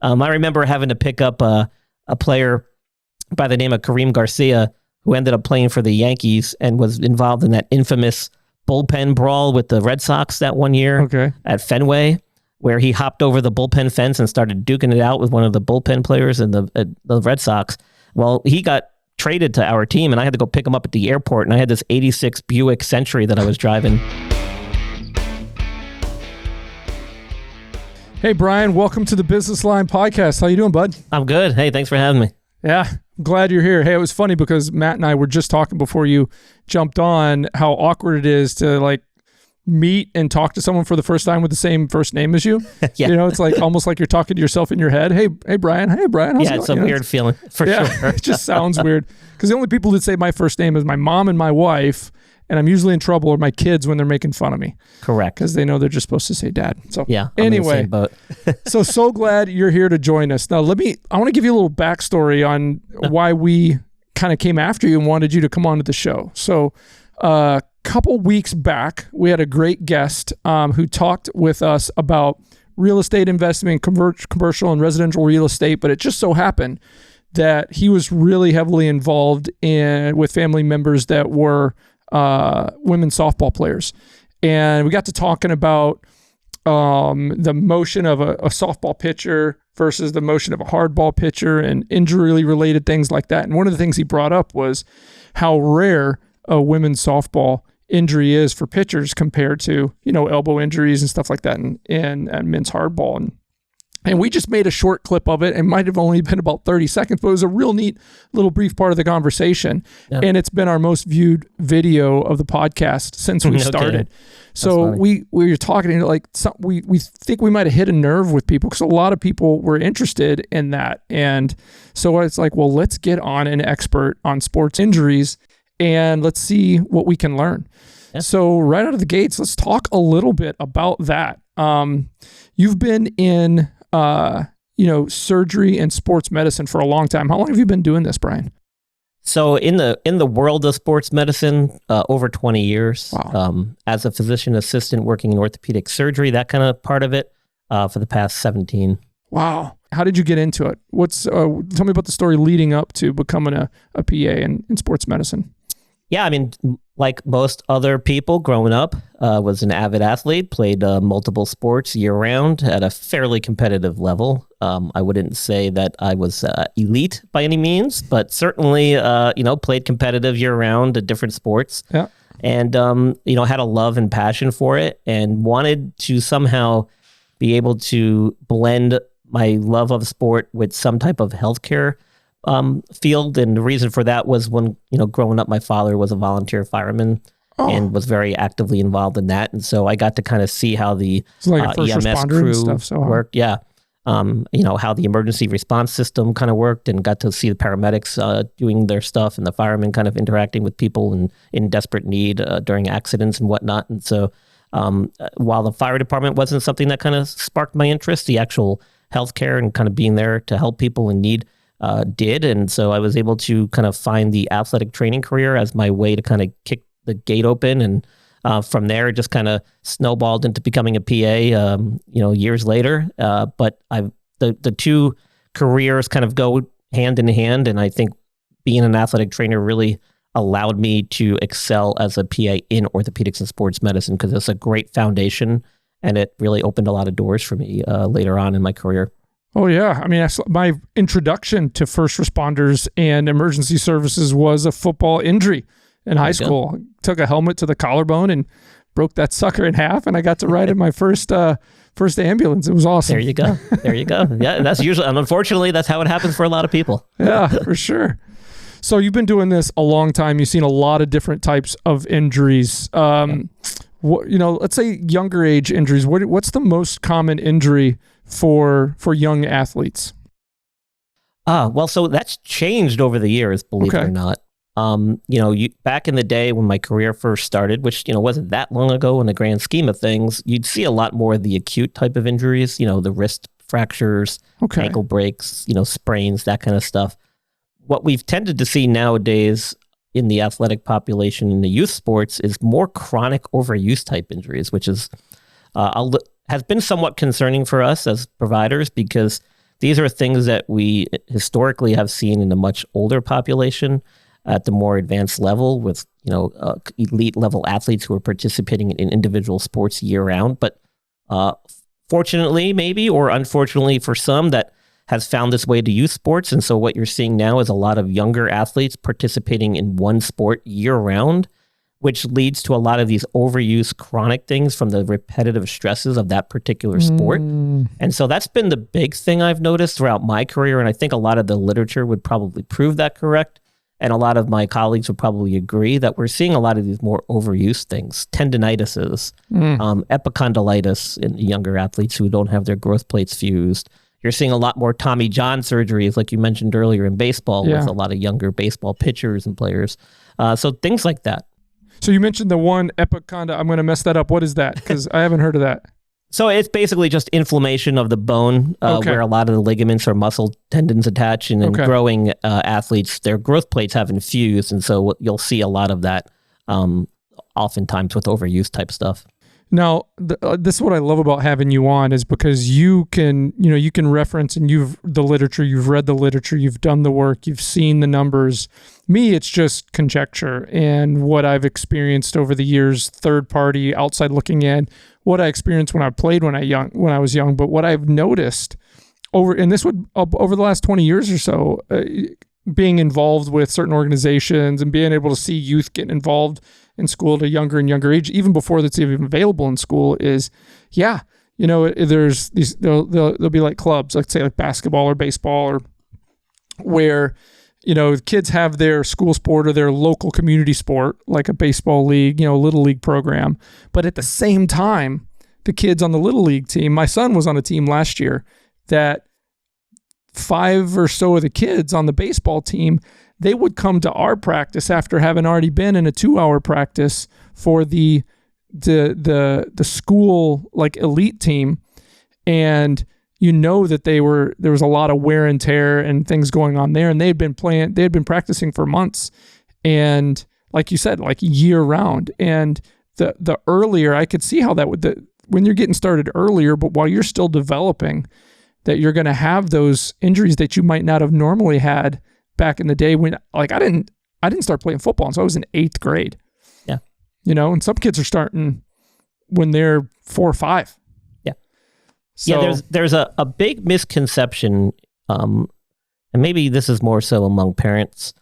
I remember having to pick up a player by the name of Kareem Garcia, who ended up playing for the Yankees and was involved in that infamous bullpen brawl with the Red Sox that one year at Fenway, where he hopped over the bullpen fence and started duking it out with one of the bullpen players in the Red Sox. Well, he got traded to our team, and I had to go pick him up at the airport, and I had this 86 Buick Century that I was driving. Hey, Brian, welcome to the Business Line Podcast. How you doing, bud? I'm good. Hey, thanks for having me. Yeah, I'm glad you're here. Hey, it was funny because Matt and I were just talking before you jumped on how awkward it is to like meet and talk to someone for the first time with the same first name as you. Yeah. You know, it's like almost like you're talking to yourself in your head. Hey, Brian. Hey, Brian. How's it going? It's a weird feeling for sure. It just sounds weird because the only people that say my first name is my mom and my wife, and I'm usually in trouble with my kids when they're making fun of me. Correct. Because they know they're just supposed to say dad. So yeah. Anyway, so glad you're here to join us. Now, I want to give you a little backstory on why we kind of came after you and wanted you to come on to the show. So a couple weeks back, we had a great guest who talked with us about real estate investment, commercial and residential real estate, but it just so happened that he was really heavily involved with family members that were women's softball players. And we got to talking about the motion of a softball pitcher versus the motion of a hardball pitcher and injury related things like that. And one of the things he brought up was how rare a women's softball injury is for pitchers compared to, elbow injuries and stuff like that in men's hardball. And we just made a short clip of it. It might have only been about 30 seconds, but it was a real neat little brief part of the conversation. Yeah. And it's been our most viewed video of the podcast since we started. So we were talking like we think we might have hit a nerve with people because a lot of people were interested in that. And so it's like, well, let's get on an expert on sports injuries and let's see what we can learn. Yeah. So right out of the gates, let's talk a little bit about that. You've been in surgery and sports medicine for a long time. How long have you been doing this, Brian? So in the world of sports medicine, over 20 years. Wow. As a physician assistant working in orthopedic surgery, that kind of part of it, for the past 17. Wow. How did you get into it? Tell me about the story leading up to becoming a PA in sports medicine. Yeah, I mean, like most other people growing up, was an avid athlete, played multiple sports year-round at a fairly competitive level. I wouldn't say that I was elite by any means, but certainly, played competitive year-round at different sports. Yeah. And, had a love and passion for it and wanted to somehow be able to blend my love of sport with some type of healthcare field. And the reason for that was when, growing up, my father was a volunteer fireman and was very actively involved in that. And so I got to kind of see how the EMS crew worked. Yeah. How the emergency response system kind of worked and got to see the paramedics doing their stuff and the firemen kind of interacting with people in desperate need during accidents and whatnot. And so while the fire department wasn't something that kind of sparked my interest, the actual healthcare and kind of being there to help people in need did. And so I was able to kind of find the athletic training career as my way to kind of kick the gate open. And from there, it just kind of snowballed into becoming a PA, years later. But the two careers kind of go hand in hand. And I think being an athletic trainer really allowed me to excel as a PA in orthopedics and sports medicine because it's a great foundation and it really opened a lot of doors for me later on in my career. Oh, yeah. I mean, my introduction to first responders and emergency services was a football injury in high school. Took a helmet to the collarbone and broke that sucker in half, and I got to ride in my first ambulance. It was awesome. There you go. There you go. Yeah, that's usually, and unfortunately, that's how it happens for a lot of people. Yeah, for sure. So you've been doing this a long time. You've seen a lot of different types of injuries. Let's say younger age injuries. What's the most common injury for young athletes? So that's changed over the years, believe it or not. Back in the day when my career first started, which, wasn't that long ago in the grand scheme of things, you'd see a lot more of the acute type of injuries, the wrist fractures, ankle breaks, sprains, that kind of stuff. What we've tended to see nowadays in the athletic population in the youth sports is more chronic overuse type injuries, which is has been somewhat concerning for us as providers because these are things that we historically have seen in a much older population at the more advanced level with, elite level athletes who are participating in individual sports year round. But fortunately, maybe, or unfortunately for some, that has found this way to youth sports. And so what you're seeing now is a lot of younger athletes participating in one sport year round, which leads to a lot of these overuse chronic things from the repetitive stresses of that particular sport. And so that's been the big thing I've noticed throughout my career. And I think a lot of the literature would probably prove that correct. And a lot of my colleagues would probably agree that we're seeing a lot of these more overuse things, tendinitises, epicondylitis in younger athletes who don't have their growth plates fused. You're seeing a lot more Tommy John surgeries, like you mentioned earlier in baseball, with a lot of younger baseball pitchers and players. So things like that. So you mentioned the one epicondyl. I'm going to mess that up. What is that? Because I haven't heard of that. So it's basically just inflammation of the bone where a lot of the ligaments or muscle tendons attach. And in growing athletes, their growth plates have infused. And so you'll see a lot of that oftentimes with overuse type stuff. Now, this is what I love about having you on is because you can reference and you've read the literature, you've done the work, you've seen the numbers. Me, it's just conjecture and what I've experienced over the years, third party, outside looking in, what I experienced when I played when I was young. But what I've noticed over the last 20 years or so, being involved with certain organizations and being able to see youth getting involved in school at a younger and younger age, even before that's even available in school, is there's these there'll be like clubs, let's say like basketball or baseball, or where kids have their school sport or their local community sport, like a baseball league, little league program. But at the same time, the kids on the little league team, my son was on a team last year that 5 or so of the kids on the baseball team, they would come to our practice after having already been in a 2-hour practice for the school like elite team. And that there was a lot of wear and tear and things going on there. And they had been practicing for months. And like you said, like year round. And the earlier, I could see how that when you're getting started earlier, but while you're still developing, that you're going to have those injuries that you might not have normally had back in the day when, like, I didn't start playing football until I was in 8th grade. Yeah. And some kids are starting when they're 4 or 5. Yeah. So, yeah, there's a big misconception, and maybe this is more so among parents,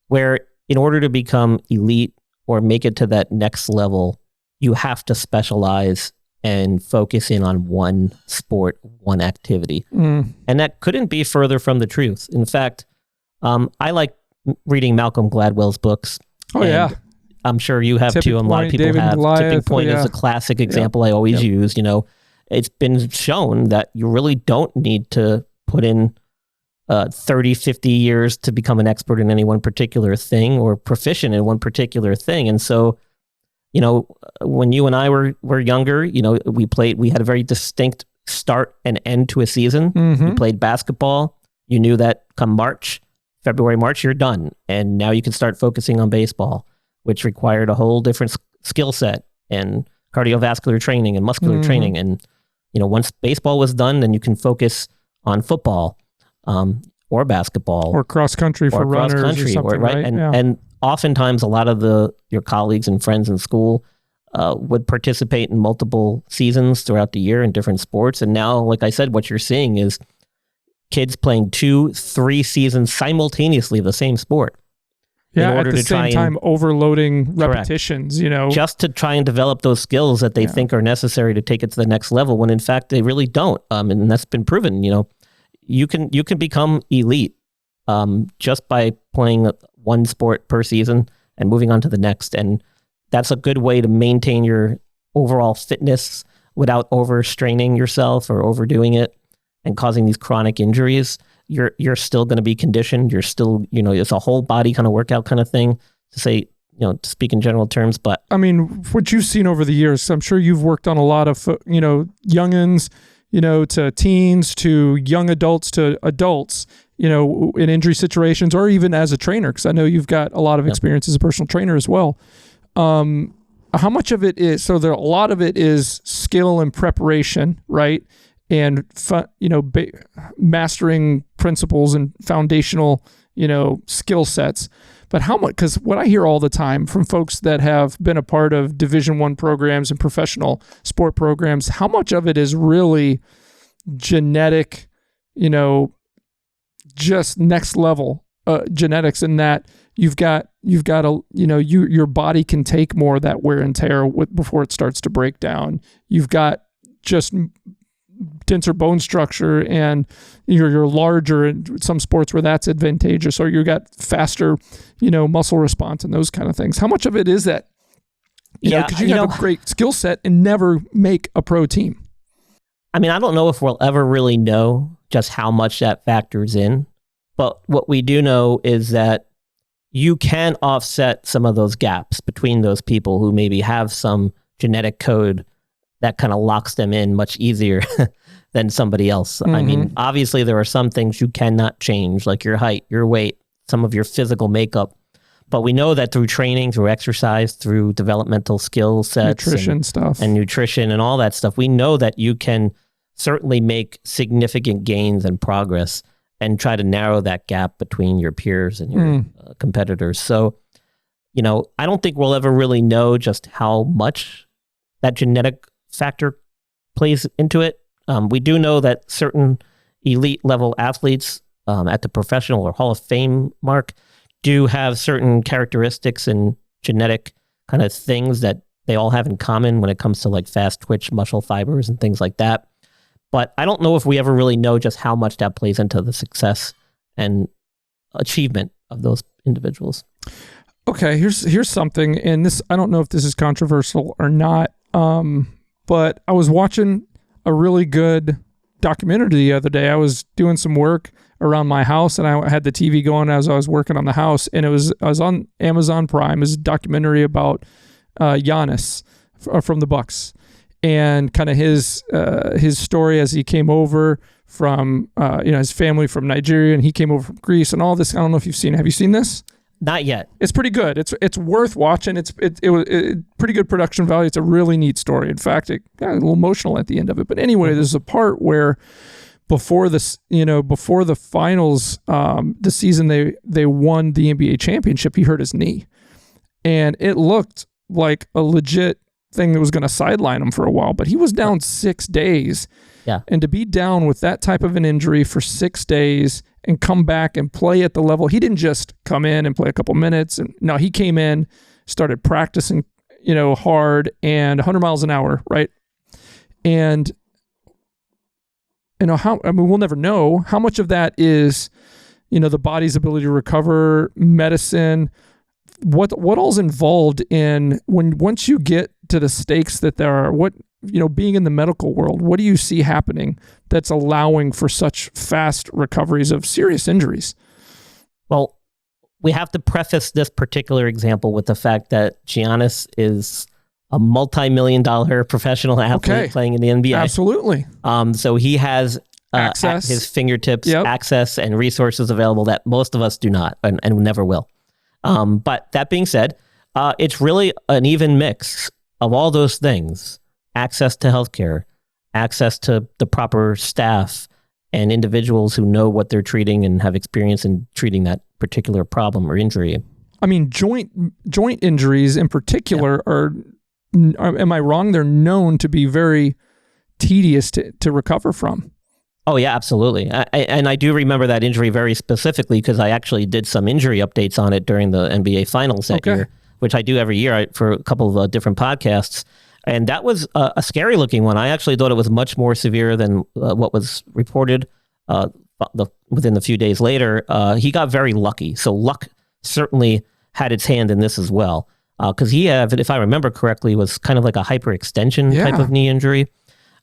where in order to become elite or make it to that next level, you have to specialize and focus in on one sport, one activity. And that couldn't be further from the truth. In fact, I like reading Malcolm Gladwell's books. Oh, yeah. I'm sure you have too, and a lot of people David have. Goliath, Tipping Point is a classic example I always use. It's been shown that you really don't need to put in 30, 50 years to become an expert in any one particular thing or proficient in one particular thing. And so, when you and I were younger, we had a very distinct start and end to a season. We played basketball. You knew that come February, March, you're done. And now you can start focusing on baseball, which required a whole different skill set and cardiovascular training and muscular training. And, once baseball was done, then you can focus on football or basketball. Or cross country for runners or something, right? And oftentimes a lot of your colleagues and friends in school would participate in multiple seasons throughout the year in different sports. And now, like I said, what you're seeing is kids playing 2-3 seasons simultaneously of the same sport. Yeah, at the same time overloading repetitions, just to try and develop those skills that they think are necessary to take it to the next level, when in fact they really don't. And that's been proven. You can become elite just by playing one sport per season and moving on to the next. And that's a good way to maintain your overall fitness without overstraining yourself or overdoing it and causing these chronic injuries. You're still going to be conditioned. You're still, it's a whole body kind of workout kind of thing to say, to speak in general terms. But I mean, what you've seen over the years, I'm sure you've worked on a lot of, youngins, to teens, to young adults, to adults, in injury situations, or even as a trainer, because I know you've got a lot of experience as a personal trainer as well. How much of it is, a lot of it is skill and preparation, right? and mastering principles and foundational, skill sets. But how much, because what I hear all the time from folks that have been a part of Division I programs and professional sport programs, how much of it is really genetic, just next level genetics, in that you've got your body can take more of that wear and tear before it starts to break down. You've got just denser bone structure, and you're larger in some sports where that's advantageous, or you got faster, muscle response and those kind of things. How much of it is that? Because you have a great skill set and never make a pro team. I mean, I don't know if we'll ever really know just how much that factors in, but what we do know is that you can offset some of those gaps between those people who maybe have some genetic code that kind of locks them in much easier than somebody else. I mean, obviously there are some things you cannot change, like your height, your weight, some of your physical makeup. But we know that through training, through exercise, through developmental skill sets, and nutrition and all that stuff, we know that you can certainly make significant gains and progress and try to narrow that gap between your peers and your competitors. So, I don't think we'll ever really know just how much that genetic factor plays into it. We do know that certain elite level athletes at the professional or Hall of Fame mark do have certain characteristics and genetic kind of things that they all have in common when it comes to like fast twitch muscle fibers and things like that. But I don't know if we ever really know just how much that plays into the success and achievement of those individuals. Okay, here's something, and this, I don't know if this is controversial or not, but I was watching a really good documentary the other day. I was doing some work around my house, and I had the TV going as I was working on the house, and I was on Amazon Prime. It's a documentary about Giannis from the Bucks, and kind of his story as he came over from his family from Nigeria, and he came over from Greece, and all this. I don't know if you've seen it. Have you seen this? Not yet. It's pretty good. It's worth watching. It was pretty good production value. It's a really neat story. In fact, it got a little emotional at the end of it. But anyway, there's a part where before the finals, the season they won the NBA championship, he hurt his knee, and it looked like a legit thing that was going to sideline him for a while. But he was down 6 days. Yeah. And to be down with that type of an injury for 6 days and come back and play at the level, he didn't just come in and play a couple minutes. And no, he came in, started practicing, hard and 100 miles an hour, right? And we'll never know how much of that is, the body's ability to recover, medicine, what all's involved in once you get to the stakes that there are, being in the medical world, what do you see happening that's allowing for such fast recoveries of serious injuries? Well, we have to preface this particular example with the fact that Giannis is a multi-million-dollar professional athlete playing in the NBA. Absolutely. So he has access at his fingertips, access and resources available that most of us do not and never will. But that being said, it's really an even mix of all those things: access to healthcare, access to the proper staff, and individuals who know what they're treating and have experience in treating that particular problem or injury. I mean, joint injuries in particular are, am I wrong? They're known to be very tedious to recover from. Oh, yeah, absolutely. I do remember that injury very specifically because I actually did some injury updates on it during the NBA Finals that year, which I do every year for a couple of different podcasts. And that was a scary looking one. I actually thought it was much more severe than what was reported within the few days later. He got very lucky. So luck certainly had its hand in this as well. Because he had, if I remember correctly, was kind of like a hyperextension type of knee injury.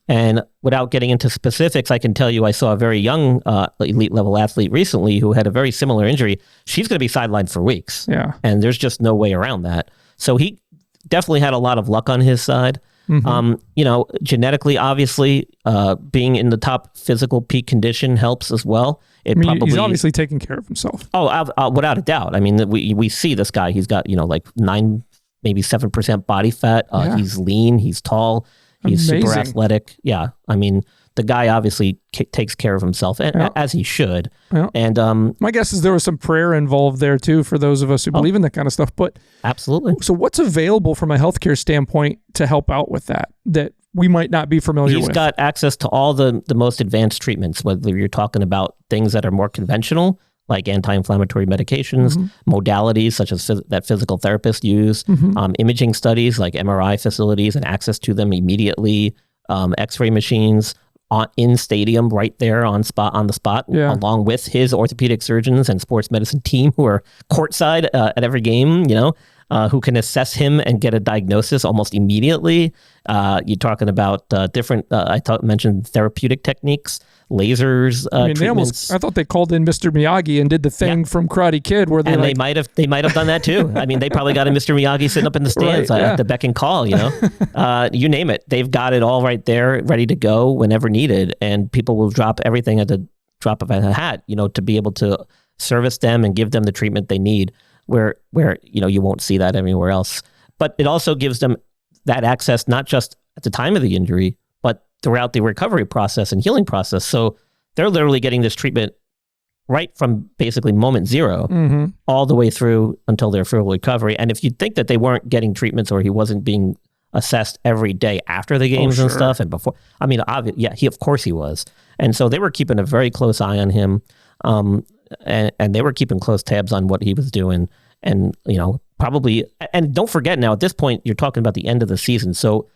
And without getting into specifics, I can tell you I saw a very young elite level athlete recently who had a very similar injury. She's going to be sidelined for weeks. Yeah. And there's just no way around that. So he definitely had a lot of luck on his side. Mm-hmm. Genetically, obviously, being in the top physical peak condition helps as well. He's obviously taking care of himself. Oh, without a doubt. I mean, we see this guy. He's got, like 9, maybe 7% body fat. He's lean. He's tall. He's super athletic. Yeah. I mean, the guy obviously takes care of himself, and, as he should. Yeah. And my guess is there was some prayer involved there too for those of us who believe in that kind of stuff. But absolutely. So what's available from a healthcare standpoint to help out with that we might not be familiar with? He's got access to all the most advanced treatments, whether you're talking about things that are more conventional, like anti-inflammatory medications, modalities such as that physical therapists use, imaging studies like MRI facilities and access to them immediately, X-ray machines in stadium right there on the spot, along with his orthopedic surgeons and sports medicine team who are courtside at every game, who can assess him and get a diagnosis almost immediately. You're talking about different, mentioned therapeutic techniques, lasers, treatments. I thought they called in Mr. Miyagi and did the thing from Karate Kid where they they might have done that too. I mean, they probably got a Mr. Miyagi sitting up in the stands at the beck and call, you name it. They've got it all right there, ready to go whenever needed. And people will drop everything at the drop of a hat, to be able to service them and give them the treatment they need, where you won't see that anywhere else. But it also gives them that access, not just at the time of the injury, but throughout the recovery process and healing process. So they're literally getting this treatment right from basically moment zero all the way through until their full recovery. And if you think that they weren't getting treatments or he wasn't being assessed every day after the games and stuff and before, I mean, of course he was. And so they were keeping a very close eye on him. And they were keeping close tabs on what he was doing. And, probably, and don't forget now, at this point, you're talking about the end of the season. So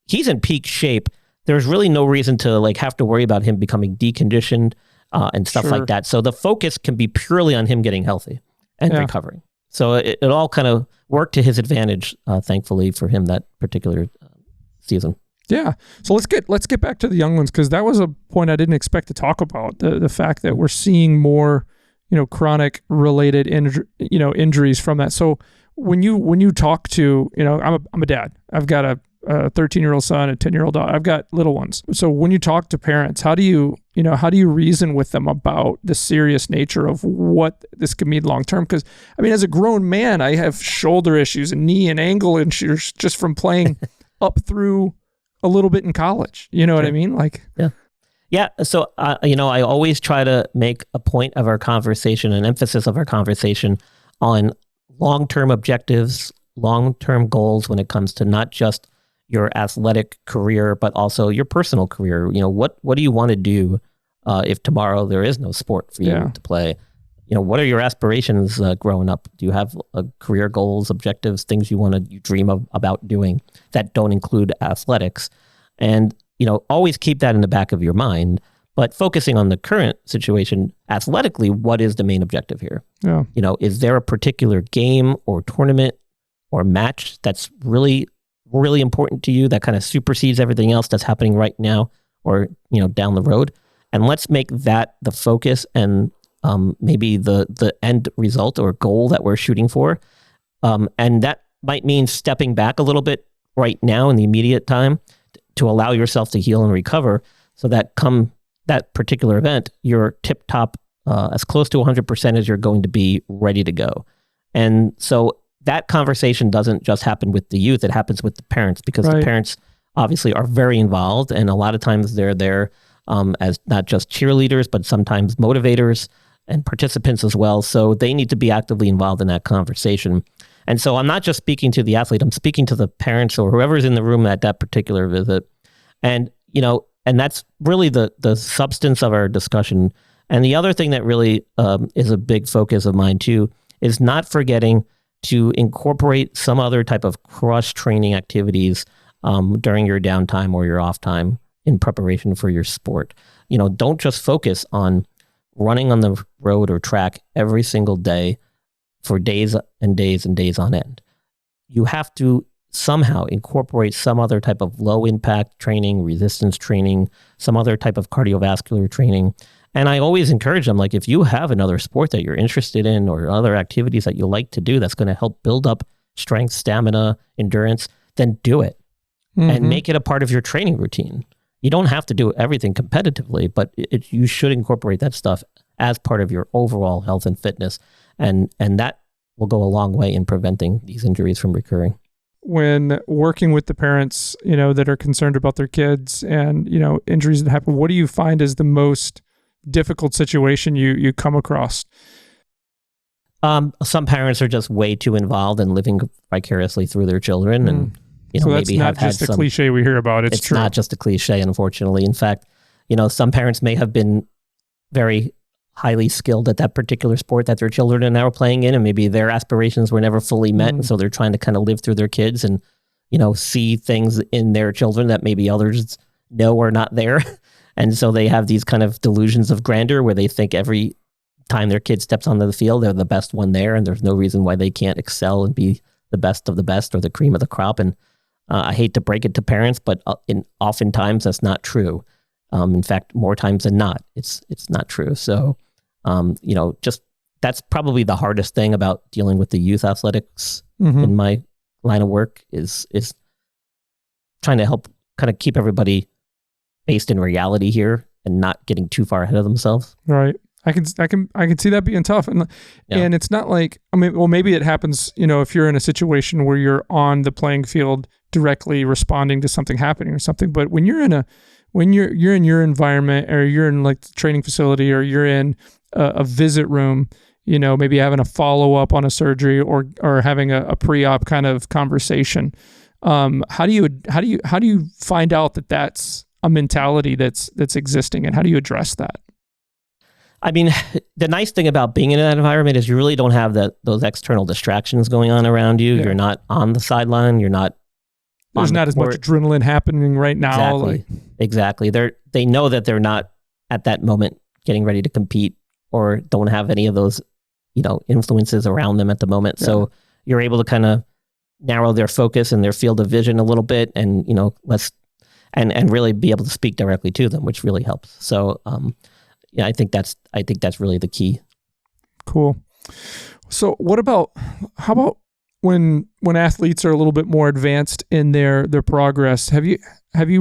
he's in peak shape. There's really no reason to have to worry about him becoming deconditioned and stuff like that. So the focus can be purely on him getting healthy and recovering. So it all kind of worked to his advantage, thankfully, for him that particular season. Yeah. So let's get back to the young ones, because that was a point I didn't expect to talk about. The fact that we're seeing more, chronic related injuries from that. So when you talk to, I'm a dad. I've got a 13-year-old son, a 10-year-old daughter. I've got little ones. So when you talk to parents, how do you reason with them about the serious nature of what this could mean long term? Because I mean, as a grown man, I have shoulder issues and knee and ankle issues just from playing up through a little bit in college. You know what I mean? Yeah. So, I always try to make a point of our conversation, an emphasis of our conversation on long-term objectives, long-term goals when it comes to not just your athletic career, but also your personal career. What do you want to do if tomorrow there is no sport for you to play? What are your aspirations growing up? Do you have career goals, objectives, things you dream about doing that don't include athletics? And always keep that in the back of your mind, but focusing on the current situation athletically, what is the main objective here? Yeah. Is there a particular game or tournament or match that's really, really important to you that kind of supersedes everything else that's happening right now or, down the road? And let's make that the focus and maybe the end result or goal that we're shooting for. And that might mean stepping back a little bit right now in the immediate time to allow yourself to heal and recover so that come that particular event, you're tip-top, as close to 100% as you're going to be ready to go. And so that conversation doesn't just happen with the youth, it happens with the parents, because the parents obviously are very involved, and a lot of times they're there as not just cheerleaders, but sometimes motivators and participants as well. So they need to be actively involved in that conversation. And so I'm not just speaking to the athlete, I'm speaking to the parents or whoever's in the room at that particular visit. And, and that's really the substance of our discussion. And the other thing that really is a big focus of mine too, is not forgetting to incorporate some other type of cross-training activities during your downtime or your off time in preparation for your sport. Don't just focus on running on the road or track every single day for days and days and days on end. You have to somehow incorporate some other type of low impact training, resistance training, some other type of cardiovascular training. And I always encourage them, if you have another sport that you're interested in or other activities that you like to do that's going to help build up strength, stamina, endurance, then do it and make it a part of your training routine. You don't have to do everything competitively, but you should incorporate that stuff as part of your overall health and fitness. And that will go a long way in preventing these injuries from recurring. when working with the parents, that are concerned about their kids and, injuries that happen, what do you find is the most difficult situation you come across? Some parents are just way too involved in living vicariously through their children, and so that's maybe not just a cliche we hear about. It's true. Not just a cliche, unfortunately. In fact, some parents may have been very highly skilled at that particular sport that their children are now playing in, and maybe their aspirations were never fully met, and so they're trying to kind of live through their kids and see things in their children that maybe others know are not there. And so they have these kind of delusions of grandeur where they think every time their kid steps onto the field, they're the best one there, and there's no reason why they can't excel and be the best of the best or the cream of the crop. And I hate to break it to parents, but oftentimes that's not true. In fact, more times than not, it's not true. So, just that's probably the hardest thing about dealing with the youth athletics in my line of work is trying to help kind of keep everybody based in reality here and not getting too far ahead of themselves. Right. I can see that being tough. And it's not like, maybe it happens, if you're in a situation where you're on the playing field directly responding to something happening or something. But when you're in you're in your environment, or you're in like the training facility, or you're in a visit room, maybe having a follow-up on a surgery or having a pre-op kind of conversation. How do you find out that that's a mentality that's existing, and how do you address that? I mean, the nice thing about being in that environment is you really don't have those external distractions going on around you. Yeah. You're not on the sideline. There's not as much adrenaline happening right now. Exactly. They know that they're not at that moment getting ready to compete, or don't have any of those, influences around them at the moment. Yeah. So you're able to kind of narrow their focus and their field of vision a little bit, and and really be able to speak directly to them, which really helps. So, I think that's really the key. Cool. So how about when athletes are a little bit more advanced in their progress, have you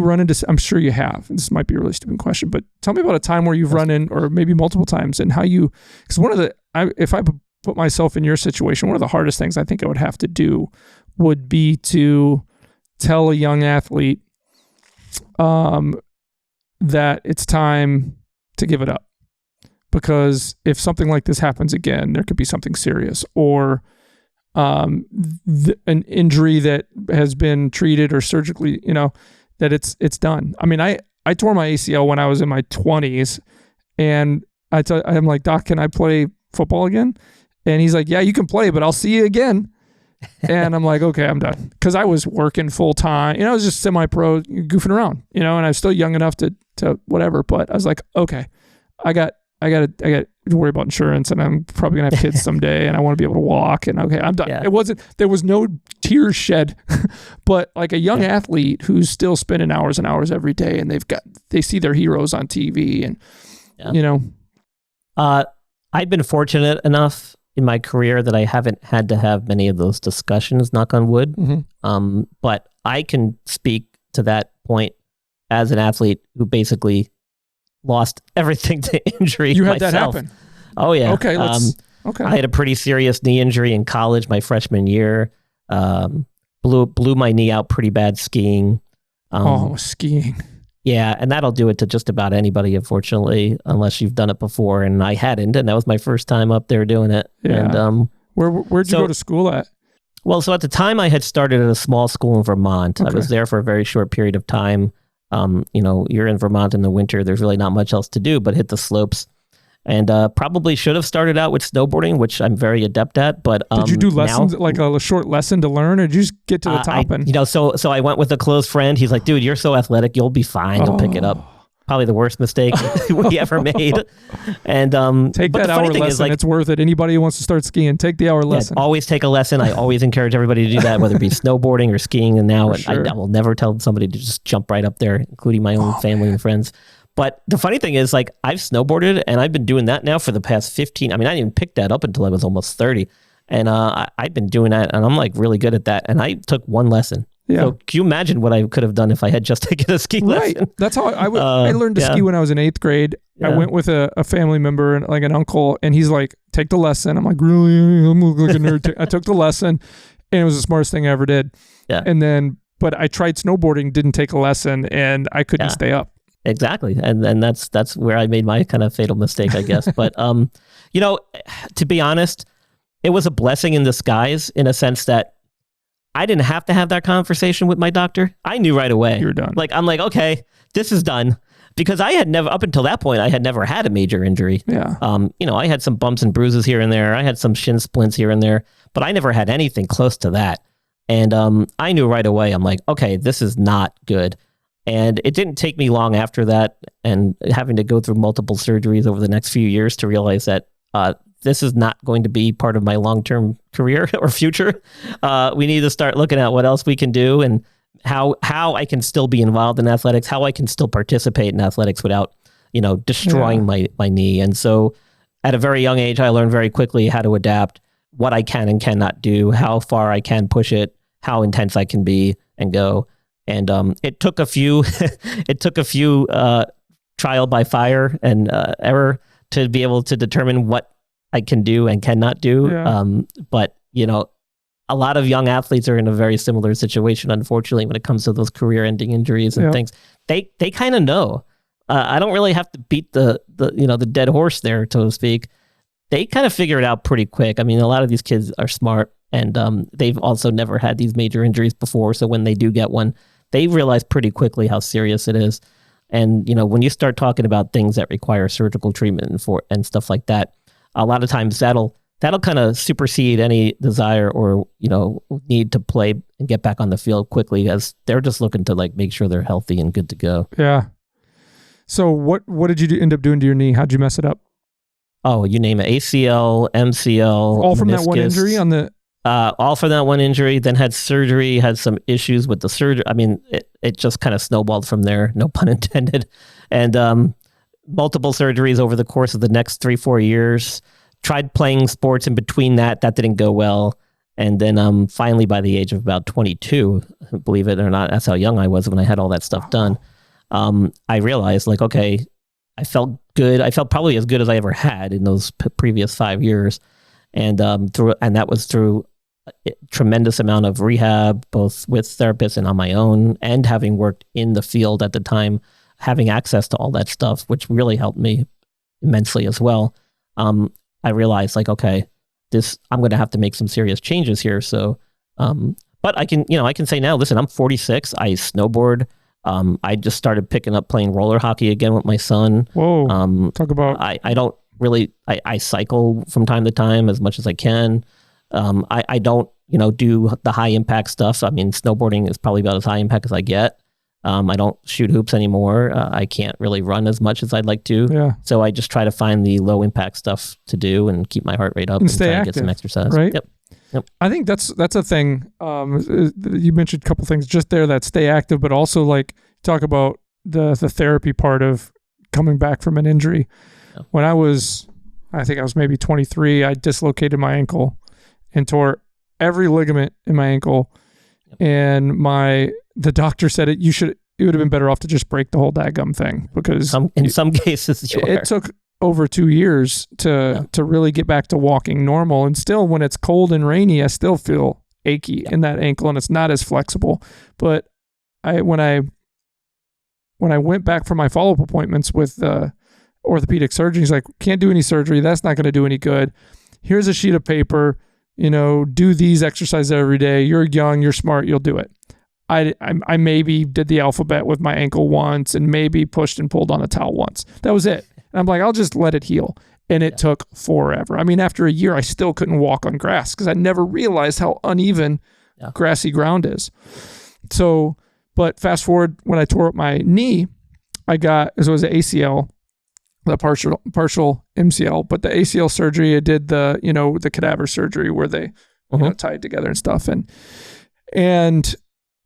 run into, I'm sure you have, this might be a really stupid question, but tell me about a time where you've run in, or maybe multiple times, and how you, because if I put myself in your situation, one of the hardest things I think I would have to do would be to tell a young athlete that it's time to give it up. Because if something like this happens again, there could be something serious, or an injury that has been treated or surgically, that it's done. I mean, I tore my ACL when I was in my 20s, and I'm like, Doc, can I play football again? And he's like, yeah, you can play, but I'll see you again. And I'm like, okay, I'm done. Because I was working full time. I was just semi-pro, goofing around, and I was still young enough to whatever. But I was like, okay, I got to worry about insurance, and I'm probably gonna have kids someday, and I want to be able to walk, and okay, I'm done. Yeah. There was no tears shed, but like a young athlete who's still spending hours and hours every day, and they see their heroes on TV, and I've been fortunate enough in my career that I haven't had to have many of those discussions, knock on wood. Mm-hmm. But I can speak to that point as an athlete who basically lost everything to injury. You had myself. That happen? Oh yeah. Okay. Okay. I had a pretty serious knee injury in college my freshman year. Blew my knee out pretty bad skiing. Skiing. Yeah, and that'll do it to just about anybody, unfortunately, unless you've done it before. And I hadn't, and that was my first time up there doing it. Yeah. And where'd you go to school at? Well, so at the time I had started at a small school in Vermont. Okay. I was there for a very short period of time. You're in Vermont in the winter. There's really not much else to do but hit the slopes. And probably should have started out with snowboarding, which I'm very adept at. But did you do lessons, like a short lesson to learn, or did you just get to the top? So I went with a close friend. He's like, dude, you're so athletic, you'll be fine. You'll pick it up. Probably the worst mistake we ever made. And take that hour lesson. It's worth it. Anybody who wants to start skiing, take the hour lesson. Always take a lesson. I always encourage everybody to do that, whether it be snowboarding or skiing. And now I will never tell somebody to just jump right up there, including my own family and friends. But the funny thing is, like, I've snowboarded, and I've been doing that now for the past 15. I mean, I didn't even pick that up until I was almost 30. And I've been doing that, and I'm like really good at that. And I took one lesson. Yeah. So can you imagine what I could have done if I had just taken a ski lesson? That's how I learned to ski when I was in 8th grade. Yeah. I went with a family member, and like an uncle, and he's like, take the lesson. I'm like, really? I'm like a nerd. I took the lesson. And it was the smartest thing I ever did. Yeah. And then, but I tried snowboarding, didn't take a lesson, and I couldn't stay up. Exactly. And that's where I made my kind of fatal mistake, I guess. But, you know, to be honest, it was a blessing in disguise in a sense that I didn't have to have that conversation with my doctor. I knew right away. You're done. Like, I'm like, okay, this is done. Because I had never, up until that point, I had never had a major injury. Yeah. You know, I had some bumps and bruises here and there. I had some shin splints here and there, but I never had anything close to that. And I knew right away, I'm like, okay, this is not good. And it didn't take me long after that and having to go through multiple surgeries over the next few years to realize that this is not going to be part of my long-term career or future. We need to start looking at what else we can do and how I can still be involved in athletics, how I can still participate in athletics without, you know, destroying my knee. And so at a very young age, I learned very quickly how to adapt, what I can and cannot do, how far I can push it, how intense I can be and go. And it took a few trial by fire and error to be able to determine what I can do and cannot do. Yeah. But, you know, a lot of young athletes are in a very similar situation, unfortunately, when it comes to those career-ending injuries and things. They kind of know. I don't really have to beat the dead horse there, so to speak. They kind of figure it out pretty quick. I mean, a lot of these kids are smart, and they've also never had these major injuries before. So when they do get one, they realize pretty quickly how serious it is. And you know, when you start talking about things that require surgical treatment and stuff like that, a lot of times that'll kind of supersede any desire or, you know, need to play and get back on the field quickly, as they're just looking to like make sure they're healthy and good to go. Yeah. So what did you end up doing to your knee? How'd you mess it up? Oh, you name it. ACL, MCL. All from meniscus, that one injury on the... all from that one injury, then had surgery, had some issues with the surgery. I mean, it just kind of snowballed from there, no pun intended. And multiple surgeries over the course of the next 3-4 years. Tried playing sports in between that didn't go well. And then finally, by the age of about 22, believe it or not, that's how young I was when I had all that stuff done. I realized, like, okay, I felt good. I felt probably as good as I ever had in those previous 5 years. And that was through a tremendous amount of rehab, both with therapists and on my own, and having worked in the field at the time, having access to all that stuff, which really helped me immensely as well. I realized, like, okay, I'm going to have to make some serious changes here. So, but I can say now, listen, I'm 46. I snowboard. I just started picking up playing roller hockey again with my son. Whoa. Talk about... I don't really, I cycle from time to time as much as I can. I don't, do the high impact stuff. I mean, snowboarding is probably about as high impact as I get. I don't shoot hoops anymore. I can't really run as much as I'd like to. Yeah. So I just try to find the low impact stuff to do and keep my heart rate up and stay try active, to get some exercise. Right? Yep. I think that's a thing. You mentioned a couple things just there that stay active, but also like talk about the therapy part of coming back from an injury. Yeah. When I think I was maybe 23, I dislocated my ankle and tore every ligament in my ankle. Yep. And the doctor said it would have been better off to just break the whole daggum thing, because in some cases, sure. It took over 2 years to really get back to walking normal. And still, when it's cold and rainy, I still feel achy in that ankle, and it's not as flexible. But when I went back for my follow-up appointments with orthopedic surgeon, he's like, can't do any surgery. That's not going to do any good. Here's a sheet of paper. Do these exercises every day. You're young, you're smart, you'll do it. I maybe did the alphabet with my ankle once and maybe pushed and pulled on a towel once. That was it. And I'm like, I'll just let it heal. And it took forever. I mean, after a year, I still couldn't walk on grass because I never realized how uneven grassy ground is. So, but fast forward, when I tore up my knee, it was an ACL, the partial MCL, but the ACL surgery, I did the cadaver surgery where they tied together and stuff. And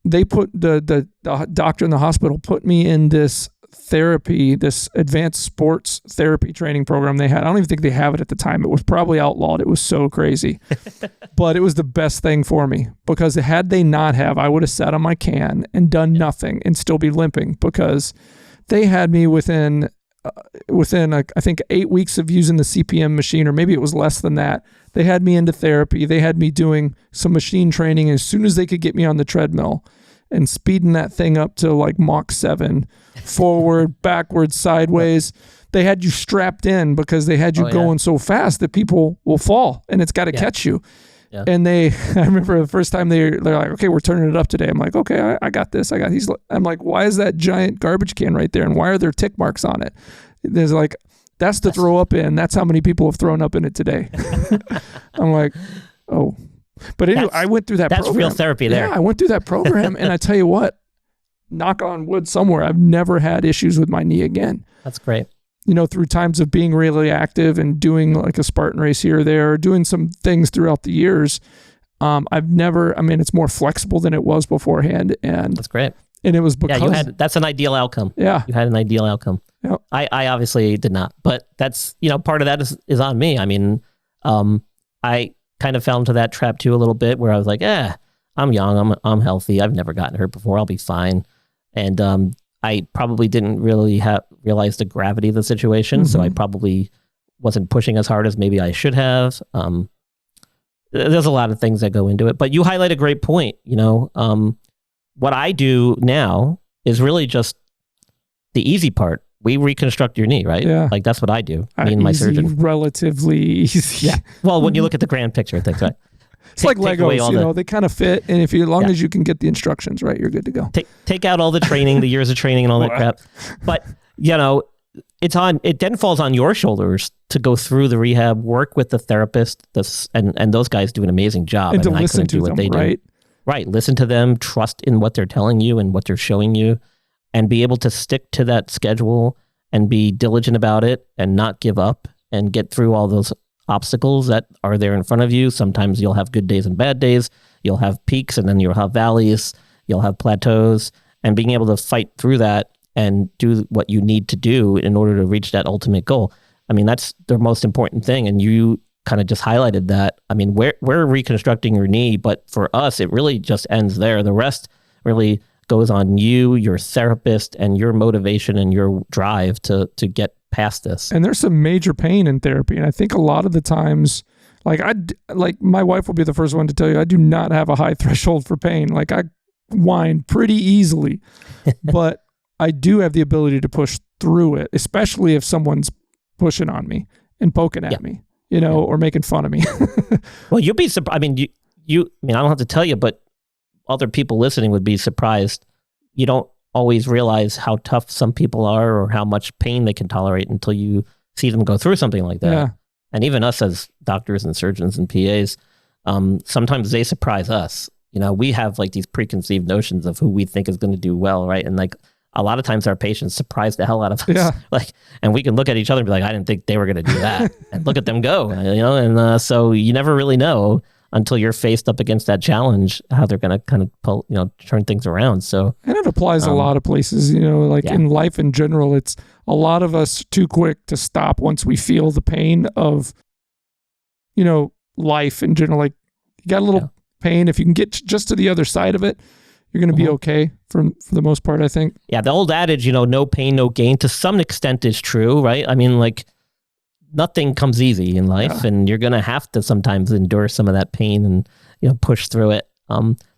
they put the doctor in the hospital put me in this therapy, this advanced sports therapy training program they had. I don't even think they have it at the time. It was probably outlawed. It was so crazy, but it was the best thing for me, because had they not have, I would have sat on my can and done nothing and still be limping, because they had me within within, I think, 8 weeks of using the CPM machine, or maybe it was less than that, they had me into therapy. They had me doing some machine training. As soon as they could get me on the treadmill and speeding that thing up to like Mach 7, forward, backwards, sideways, they had you strapped in because they had you going so fast that people will fall and it's got to catch you. Yeah. And I remember the first time they're like, okay, we're turning it up today. I'm like, okay, I got this. I'm like, why is that giant garbage can right there? And why are there tick marks on it? There's like, that's to throw up in. That's how many people have thrown up in it today. I'm like, oh. But anyway, I went through that program. That's real therapy there. Yeah, I went through that program, and I tell you what, knock on wood somewhere, I've never had issues with my knee again. That's great. Through times of being really active and doing like a Spartan race here or there, doing some things throughout the years, it's more flexible than it was beforehand. And that's great. And it was because... that's an ideal outcome. Yeah. You had an ideal outcome. Yep. I obviously did not, but that's, part of that is on me. I mean, I kind of fell into that trap too a little bit where I was like, I'm young, I'm healthy, I've never gotten hurt before, I'll be fine. And I probably didn't really realize the gravity of the situation, so I probably wasn't pushing as hard as maybe I should have. There's a lot of things that go into it, but you highlight a great point. What I do now is really just the easy part. We reconstruct your knee, right? Yeah. Like that's what I do. Me and my surgeon. Relatively easy. Yeah. Well, when you look at the grand picture, things right. It's like Legos, they kind of fit, and as long as you can get the instructions right, you're good to go. Take out all the training, the years of training, and all that crap. But it then falls on your shoulders to go through the rehab, work with the therapist, and those guys do an amazing job. And to listen to them, right? Right. Listen to them, trust in what they're telling you and what they're showing you, and be able to stick to that schedule and be diligent about it and not give up and get through all those obstacles that are there in front of you. Sometimes you'll have good days and bad days. You'll have peaks and then you'll have valleys. You'll have plateaus, and being able to fight through that and do what you need to do in order to reach that ultimate goal. I mean, that's the most important thing. And you kind of just highlighted that. I mean, we're reconstructing your knee, but for us, it really just ends there. The rest really goes on you, your therapist, and your motivation and your drive to get past this. And there's some major pain in therapy. And I think a lot of the times, like my wife will be the first one to tell you, I do not have a high threshold for pain. Like I whine pretty easily, but I do have the ability to push through it, especially if someone's pushing on me and poking at me, or making fun of me. Well, you'll be surprised. I don't have to tell you, but other people listening would be surprised. You don't always realize how tough some people are or how much pain they can tolerate until you see them go through something like that. Yeah. And even us as doctors and surgeons and PAs, sometimes they surprise us. We have like these preconceived notions of who we think is going to do well, right? And like a lot of times our patients surprise the hell out of us. Yeah. And we can look at each other and be like, I didn't think they were going to do that. And look at them go, and so you never really know until you're faced up against that challenge, how they're going to kind of pull, turn things around. So, and it applies a lot of places, in life in general, it's a lot of us too quick to stop once we feel the pain of, life in general. Like you got a little pain. If you can get just to the other side of it, you're going to be okay for the most part, I think. Yeah. The old adage, no pain, no gain, to some extent is true, right? I mean, like, nothing comes easy in life, and you're going to have to sometimes endure some of that pain and, push through it.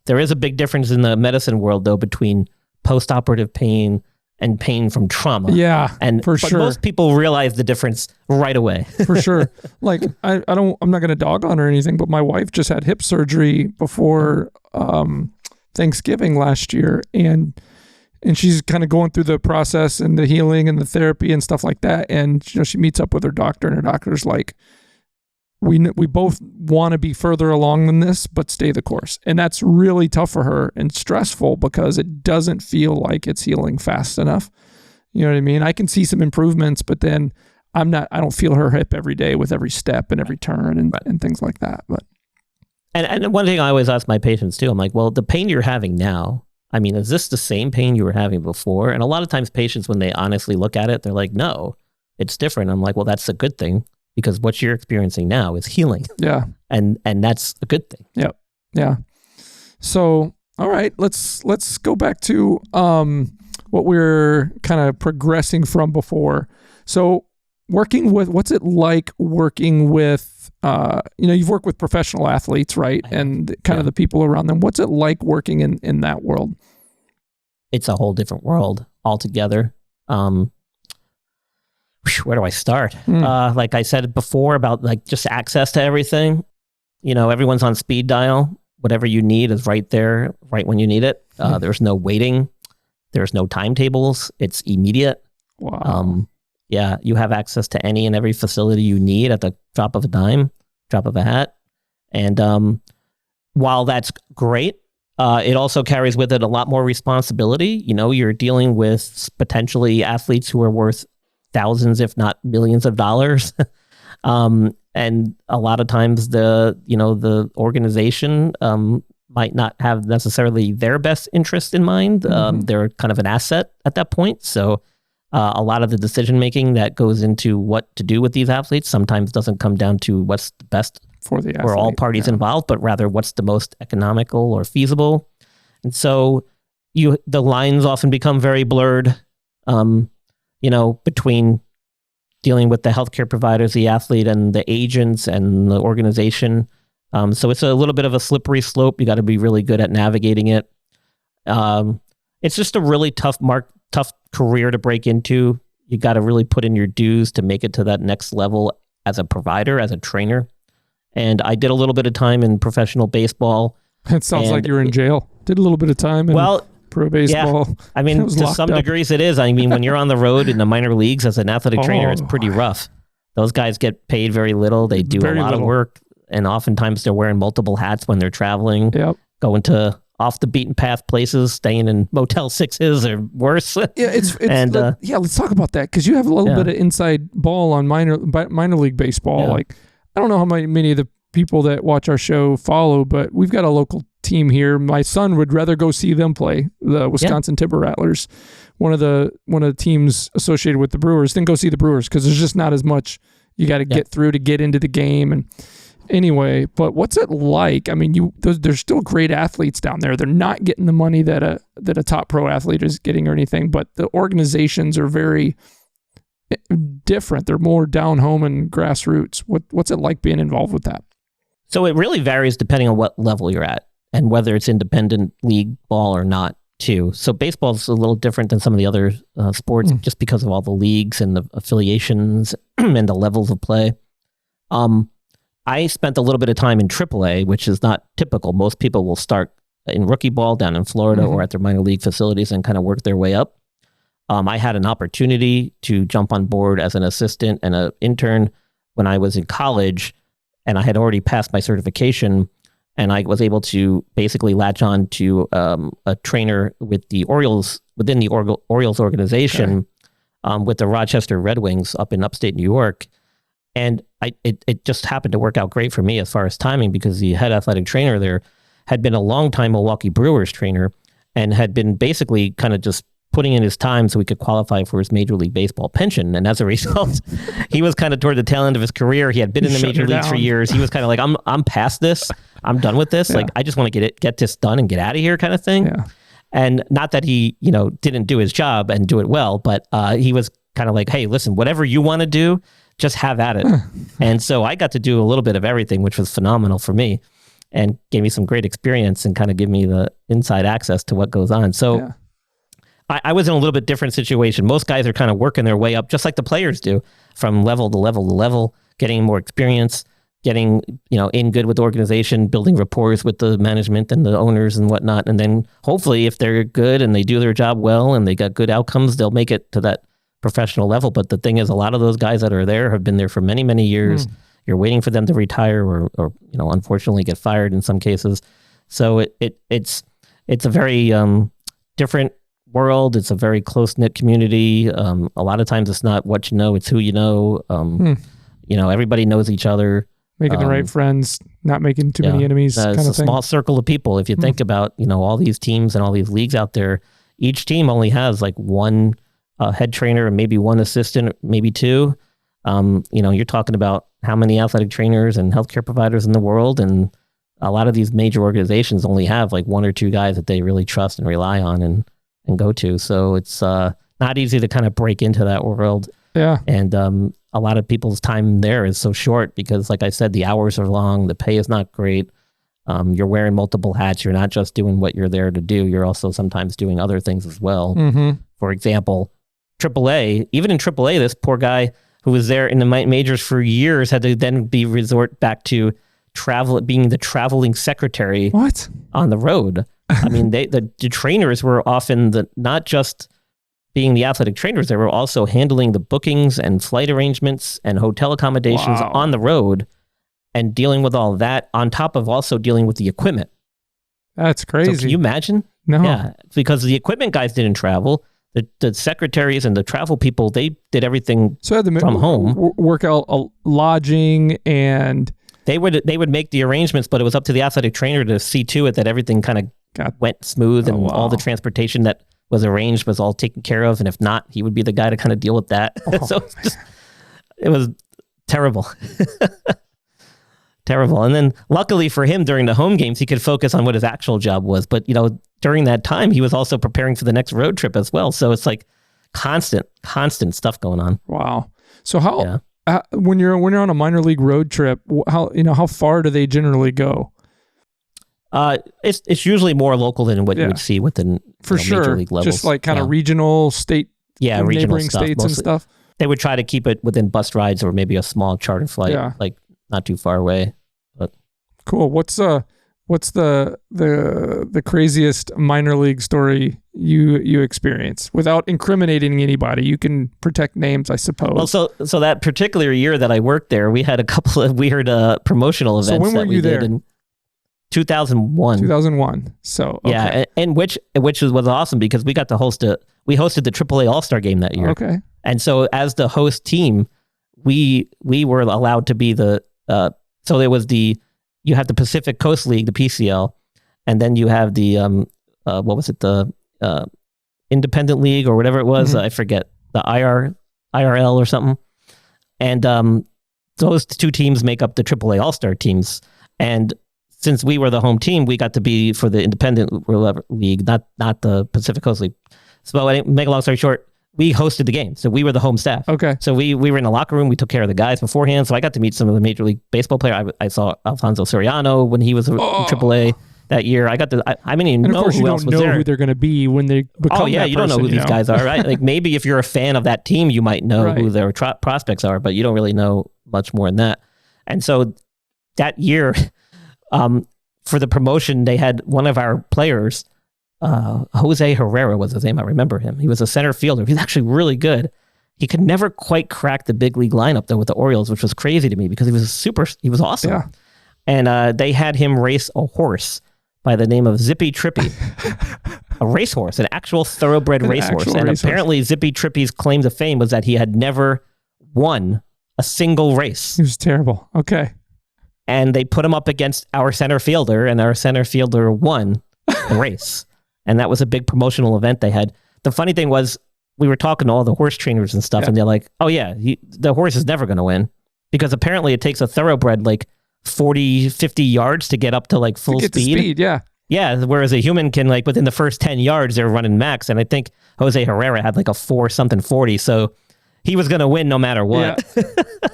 There is a big difference in the medicine world, though, between post-operative pain and pain from trauma. Yeah, but sure. Most people realize the difference right away. For sure. Like, I'm not going to dog on her or anything, but my wife just had hip surgery before Thanksgiving last year, and she's kind of going through the process and the healing and the therapy and stuff like that. And, she meets up with her doctor, and her doctor's like, we both want to be further along than this, but stay the course. And that's really tough for her and stressful because it doesn't feel like it's healing fast enough. You know what I mean? I can see some improvements, but then I don't feel her hip every day with every step and every turn and things like that. But and one thing I always ask my patients too, I'm like, well, the pain you're having now, I mean, is this the same pain you were having before? And a lot of times patients, when they honestly look at it, they're like, no, it's different. I'm like, well, that's a good thing, because what you're experiencing now is healing. Yeah. And that's a good thing. Yep. Yeah. So, all right, let's go back to what we're kind of progressing from before. So what's it like working with, you've worked with professional athletes, right? And kind of the people around them. What's it like working in that world? It's a whole different world altogether. Where do I start? Like I said before about like just access to everything. Everyone's on speed dial. Whatever you need is right there, right when you need it. There's no waiting. There's no timetables. It's immediate. Wow. You have access to any and every facility you need at the drop of a dime, drop of a hat. And while that's great, it also carries with it a lot more responsibility. You're dealing with potentially athletes who are worth thousands, if not millions of dollars. And a lot of times the organization might not have necessarily their best interest in mind. They're kind of an asset at that point. So a lot of the decision-making that goes into what to do with these athletes sometimes doesn't come down to what's the best for the athlete, for all parties involved, but rather what's the most economical or feasible. And so the lines often become very blurred, between dealing with the healthcare providers, the athlete, and the agents and the organization. So it's a little bit of a slippery slope. You got to be really good at navigating it. It's just a really tough career to break into. You got to really put in your dues to make it to that next level as a provider, as a trainer. And I did a little bit of time in professional baseball. It sounds like you were in jail. Did a little bit of time in pro baseball. Yeah. I mean, to some degrees it is. I mean, when you're on the road in the minor leagues as an athletic trainer, it's pretty rough. Those guys get paid very little. They do a lot of work. And oftentimes they're wearing multiple hats when they're traveling, going to off the beaten path places, staying in Motel 6s or worse. Let's talk about that, because you have a little bit of inside ball on minor league baseball. Yeah. Like, I don't know how many of the people that watch our show follow, but we've got a local team here. My son would rather go see them play, the Wisconsin Timber Rattlers, one of the teams associated with the Brewers, than go see the Brewers, because there's just not as much you got to get through to get into the game. And anyway, but what's it like? I mean, there's still great athletes down there. They're not getting the money that a top pro athlete is getting or anything, but the organizations are very different. They're more down home and grassroots. What's it like being involved with that? So it really varies depending on what level you're at and whether it's independent league ball or not too. So baseball is a little different than some of the other sports just because of all the leagues and the affiliations and the levels of play. I spent a little bit of time in AAA, which is not typical. Most people will start in rookie ball down in Florida or at their minor league facilities and kind of work their way up. I had an opportunity to jump on board as an assistant and an intern when I was in college, and I had already passed my certification, and I was able to basically latch on to a trainer with the Orioles, within the Orioles organization, with the Rochester Red Wings up in upstate New York. And it just happened to work out great for me as far as timing, because the head athletic trainer there had been a longtime Milwaukee Brewers trainer and had been basically kind of just putting in his time so he could qualify for his Major League Baseball pension. And as a result, he was kind of toward the tail end of his career. He had been in the major leagues for years. He was kind of like, I'm past this. I'm done with this. Like, I just want to get this done and get out of here, kind of thing. Yeah. And not that he, didn't do his job and do it well, but he was kind of like, hey, listen, whatever you want to do, just have at it. And so I got to do a little bit of everything, which was phenomenal for me and gave me some great experience and kind of give me the inside access to what goes on. So I was in a little bit different situation. Most guys are kind of working their way up, just like the players do, from level to level to level, getting more experience, getting, in good with the organization, building rapport with the management and the owners and whatnot. And then hopefully if they're good and they do their job well and they got good outcomes, they'll make it to that professional level. But the thing is, a lot of those guys that are there have been there for many, many years. You're waiting for them to retire or unfortunately get fired in some cases. So it's a very different world. It's a very close-knit community. A lot of times it's not what you know, it's who you know. Everybody knows each other. Making the right friends, not making too many enemies. It's a small circle of people. If you think about, all these teams and all these leagues out there, each team only has like one head trainer and maybe one assistant, maybe two. You're talking about how many athletic trainers and healthcare providers in the world, and a lot of these major organizations only have like one or two guys that they really trust and rely on and go to. So it's not easy to kind of break into that world. Yeah. And a lot of people's time there is so short because, like I said, the hours are long, the pay is not great. You're wearing multiple hats. You're not just doing what you're there to do. You're also sometimes doing other things as well. Mm-hmm. For example, AAA, even in AAA, this poor guy who was there in the majors for years had to then resort back to being the traveling secretary on the road. I mean, the trainers were often not just being the athletic trainers, they were also handling the bookings and flight arrangements and hotel accommodations on the road and dealing with all that on top of also dealing with the equipment. That's crazy. So can you imagine? No. Yeah, because the equipment guys didn't travel. The secretaries and the travel people, they did everything from home. Work out lodging, and they would make the arrangements, but it was up to the athletic trainer to see to it that everything kind of went smooth and all the transportation that was arranged was all taken care of. And if not, he would be the guy to kind of deal with that. So it was terrible. Terrible. And then luckily for him during the home games, he could focus on what his actual job was. But, during that time, he was also preparing for the next road trip as well. So it's like constant stuff going on. Wow. So when you're on a minor league road trip, how far do they generally go? It's usually more local than what you would see within major league levels. Just like kind of regional, state, regional neighboring stuff, states mostly. And stuff. They would try to keep it within bus rides or maybe a small charter flight, like not too far away. But cool. What's the craziest minor league story you experience without incriminating anybody? You can protect names, I suppose. Well, so that particular year that I worked there, we had a couple of weird promotional events. So when were you there? In 2001. 2001. So okay. Yeah, and which was awesome because we got to we hosted the AAA All-Star game that year. Okay. And so as the host team, we were allowed to be so there was you have the Pacific Coast League, the PCL, and then you have the the Independent League or whatever it was. I forget, the IRL or something. And those two teams make up the AAA All-Star teams. And since we were the home team, we got to be for the Independent League, not the Pacific Coast League. So make a long story short, we hosted the game. So we were the home staff. Okay. So we were in the locker room. We took care of the guys beforehand. So I got to meet some of the Major League Baseball players. I saw Alfonso Soriano when he was in AAA that year. I didn't even know who else was there. Who they're going to be when they become you don't know who these guys are, right? Like maybe if you're a fan of that team, you might know who their prospects are, but you don't really know much more than that. And so that year, for the promotion, they had one of our players, Jose Herrera was his name. I remember him. He was a center fielder. He's actually really good. He could never quite crack the big league lineup though with the Orioles, which was crazy to me because he was awesome. Yeah. And they had him race a horse by the name of Zippy Trippy, a racehorse, an actual thoroughbred racehorse. And apparently Zippy Trippy's claim to fame was that he had never won a single race. It was terrible. Okay. And they put him up against our center fielder, and our center fielder won the race. And that was a big promotional event they had. The funny thing was, we were talking to all the horse trainers and stuff, and they're like, oh yeah, the horse is never going to win. Because apparently it takes a thoroughbred like 40, 50 yards to get up to like full speed. Yeah. Yeah, whereas a human can like within the first 10 yards, they're running max. And I think Jose Herrera had like a 40, so he was going to win no matter what. Yeah.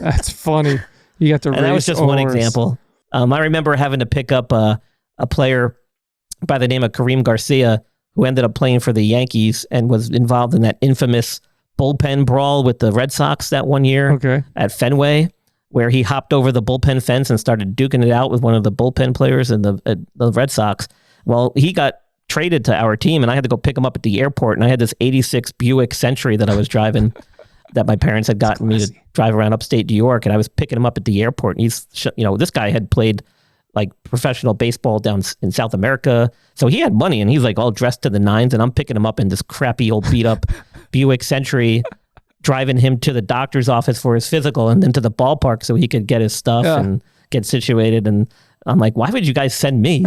That's funny. You got to race. And that was just one example. I remember having to pick up a player by the name of Kareem Garcia, who ended up playing for the Yankees and was involved in that infamous bullpen brawl with the Red Sox that one year at Fenway, where he hopped over the bullpen fence and started duking it out with one of the bullpen players in the Red Sox. Well, he got traded to our team, and I had to go pick him up at the airport, and I had this 86 Buick Century that I was driving that my parents had gotten me to drive around upstate New York, and I was picking him up at the airport, and he's, this guy had played like professional baseball down in South America. So he had money, and he's like all dressed to the nines, and I'm picking him up in this crappy old beat up Buick Century, driving him to the doctor's office for his physical and then to the ballpark so he could get his stuff and get situated. And I'm like, why would you guys send me?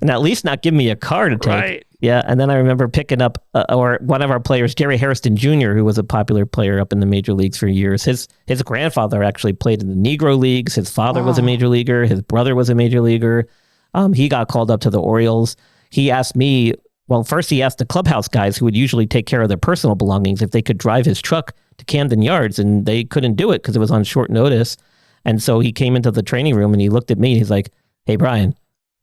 And at least not give me a car to take. Right. Yeah. And then I remember picking up or one of our players, Jerry Hairston Jr., who was a popular player up in the major leagues for years. His grandfather actually played in the Negro Leagues. His father was a major leaguer. His brother was a major leaguer. He got called up to the Orioles. He asked me, well, first he asked the clubhouse guys who would usually take care of their personal belongings if they could drive his truck to Camden Yards, and they couldn't do it because it was on short notice. And so he came into the training room and he looked at me. He's like, "Hey, Brian,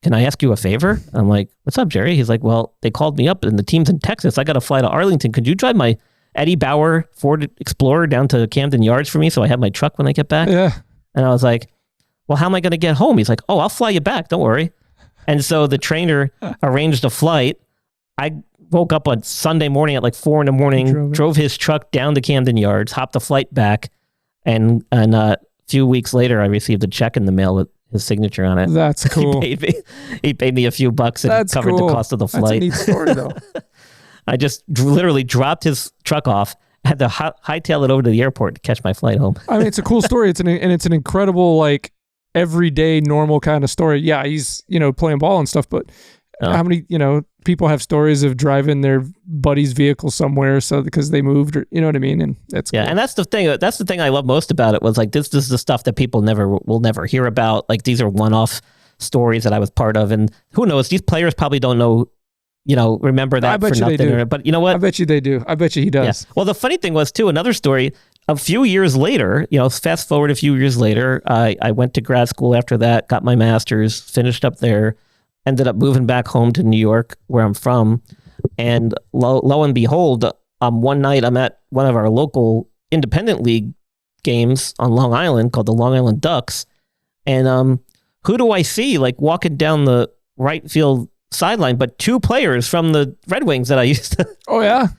can I ask you a favor?" I'm like, "What's up, Jerry?" He's like, "Well, they called me up and the team's in Texas. I got to fly to Arlington. Could you drive my Eddie Bauer Ford Explorer down to Camden Yards for me so I have my truck when I get back?" Yeah. And I was like, "Well, how am I going to get home?" He's like, "Oh, I'll fly you back. Don't worry." And so the trainer arranged a flight. I woke up on Sunday morning at like 4 a.m, drove his truck down to Camden Yards, hopped the flight back, and a few weeks later, I received a check in the mail with his signature on it. That's cool. He paid me a few bucks and covered the cost of the flight. That's a neat story, though. I just literally dropped his truck off, had to hightail it over to the airport to catch my flight home. I mean, it's a cool story. It's an incredible, like, everyday, normal kind of story. Yeah, he's, playing ball and stuff, but how many, people have stories of driving their buddy's vehicle somewhere because they moved, or, you know what I mean? And that's cool. And that's the thing. That's the thing I love most about it was like, this is the stuff that people will never hear about. Like, these are one-off stories that I was part of. And who knows, these players probably don't know, remember that for nothing. But you know what? I bet you they do. I bet you he does. Yeah. Well, the funny thing was too, another story, a few years later, fast forward a few years later, I went to grad school after that, got my master's, finished up there, ended up moving back home to New York, where I'm from. And lo and behold, one night I'm at one of our local independent league games on Long Island called the Long Island Ducks. And who do I see like walking down the right field sideline, but two players from the Red Wings that I used to. Oh, yeah?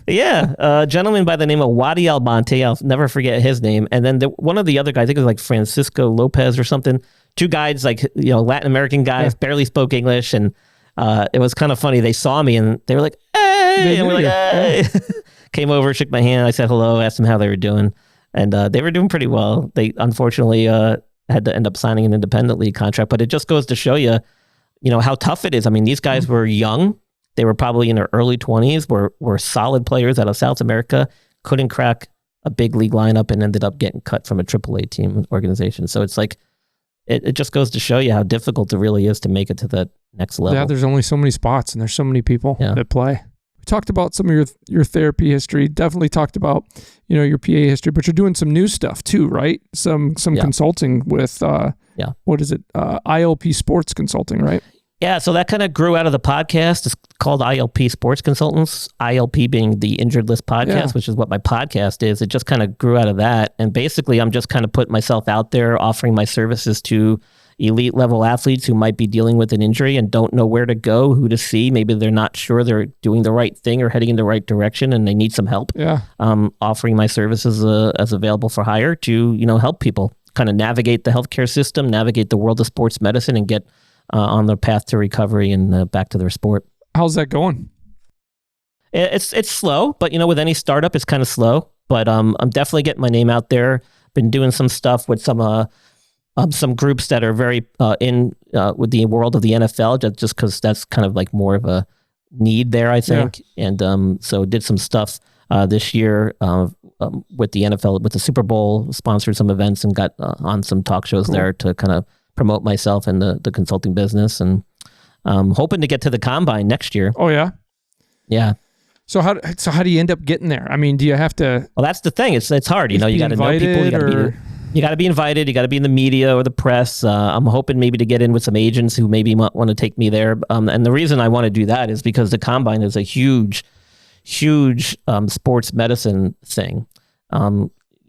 Yeah. A gentleman by the name of Wadi Almonte. I'll never forget his name. And then one of the other guys, I think it was like Francisco Lopez or something. Two guys, like, Latin American guys, barely spoke English. And it was kind of funny. They saw me and they were like, "Hey!" And we're like, "Hey!" Came over, shook my hand. I said hello, asked them how they were doing. And they were doing pretty well. They unfortunately had to end up signing an independent league contract. But it just goes to show you, how tough it is. I mean, these guys were young. They were probably in their early 20s, were solid players out of South America, couldn't crack a big league lineup and ended up getting cut from a AAA team organization. So it's like, it just goes to show you how difficult it really is to make it to that next level. Yeah, there's only so many spots and there's so many people that play. We talked about some of your therapy history, definitely talked about, your PA history, but you're doing some new stuff too, right? Some consulting with, what is it? ILP Sports Consulting, right? Yeah, so that kind of grew out of the podcast. It's called ILP Sports Consultants, ILP being the Injured List podcast, which is what my podcast is. It just kind of grew out of that. And basically, I'm just kind of putting myself out there, offering my services to elite level athletes who might be dealing with an injury and don't know where to go, who to see. Maybe they're not sure they're doing the right thing or heading in the right direction and they need some help. Yeah. Offering my services as available for hire to, help people kind of navigate the healthcare system, navigate the world of sports medicine and get on their path to recovery and back to their sport. How's that going? It's slow, but with any startup, it's kind of slow. But I'm definitely getting my name out there. Been doing some stuff with some groups that are very in with the world of the NFL, just because that's kind of like more of a need there, I think. Yeah. And so did some stuff this year with the NFL, with the Super Bowl, sponsored some events and got on some talk shows there to kind of promote myself in the consulting business, and hoping to get to the combine next year. Oh yeah. Yeah. So how do you end up getting there? I mean, do you have to? Well, that's the thing. It's hard. You got to know people. You got to be invited. You got to be in the media or the press. I'm hoping maybe to get in with some agents who maybe might want to take me there. And the reason I want to do that is because the combine is a huge sports medicine thing.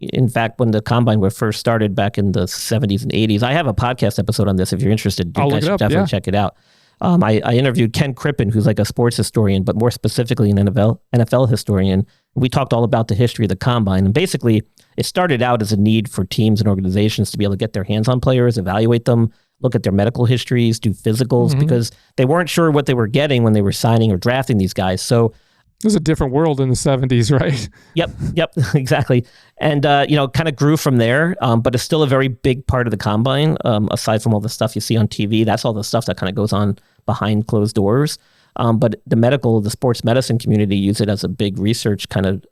In fact, when the combine was first started back in the 70s and 80s, I have a podcast episode on this. If you're interested, you guys should definitely check it out. I interviewed Ken Crippen, who's like a sports historian, but more specifically an NFL historian. We talked all about the history of the combine. And basically, it started out as a need for teams and organizations to be able to get their hands on players, evaluate them, look at their medical histories, do physicals, because they weren't sure what they were getting when they were signing or drafting these guys. So it was a different world in the 70s, right? Yep, exactly. And, kind of grew from there, but it's still a very big part of the combine. Aside from all the stuff you see on TV, that's all the stuff that kind of goes on behind closed doors. But the sports medicine community use it as a big research kind of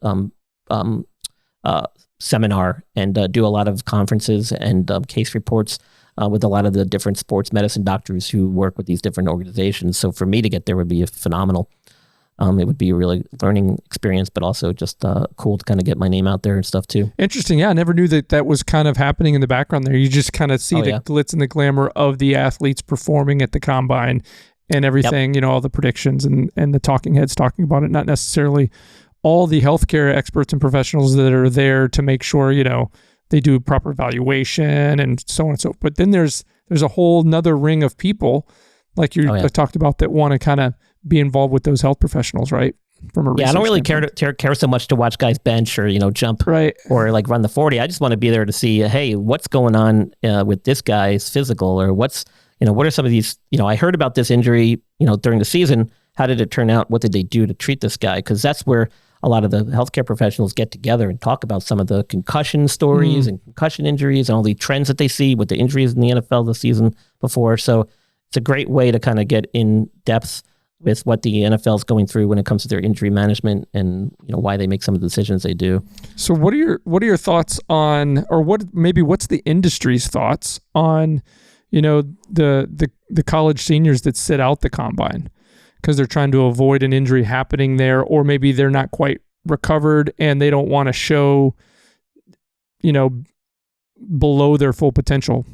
seminar and do a lot of conferences and case reports with a lot of the different sports medicine doctors who work with these different organizations. So for me to get there would be phenomenal. it would be a really learning experience, but also just cool to kind of get my name out there and stuff too. Interesting. Yeah, I never knew that was kind of happening in the background there. You just kind of see the glitz and the glamour of the athletes performing at the combine and everything, all the predictions and the talking heads talking about it, not necessarily all the healthcare experts and professionals that are there to make sure, they do proper evaluation and so on and so forth. But then there's a whole nother ring of people like you talked about that want to kind of be involved with those health professionals, right? From a I don't really care so much to watch guys bench or jump or like run the 40. I just want to be there to see, hey, what's going on with this guy's physical, or what are some of these? I heard about this injury, during the season. How did it turn out? What did they do to treat this guy? Because that's where a lot of the healthcare professionals get together and talk about some of the concussion stories and concussion injuries and all the trends that they see with the injuries in the NFL the season before. So it's a great way to kind of get in depth with what the NFL is going through when it comes to their injury management and why they make some of the decisions they do. So what are your thoughts on, or what's the industry's thoughts on, the college seniors that sit out the combine because they're trying to avoid an injury happening there, or maybe they're not quite recovered and they don't want to show, below their full potential?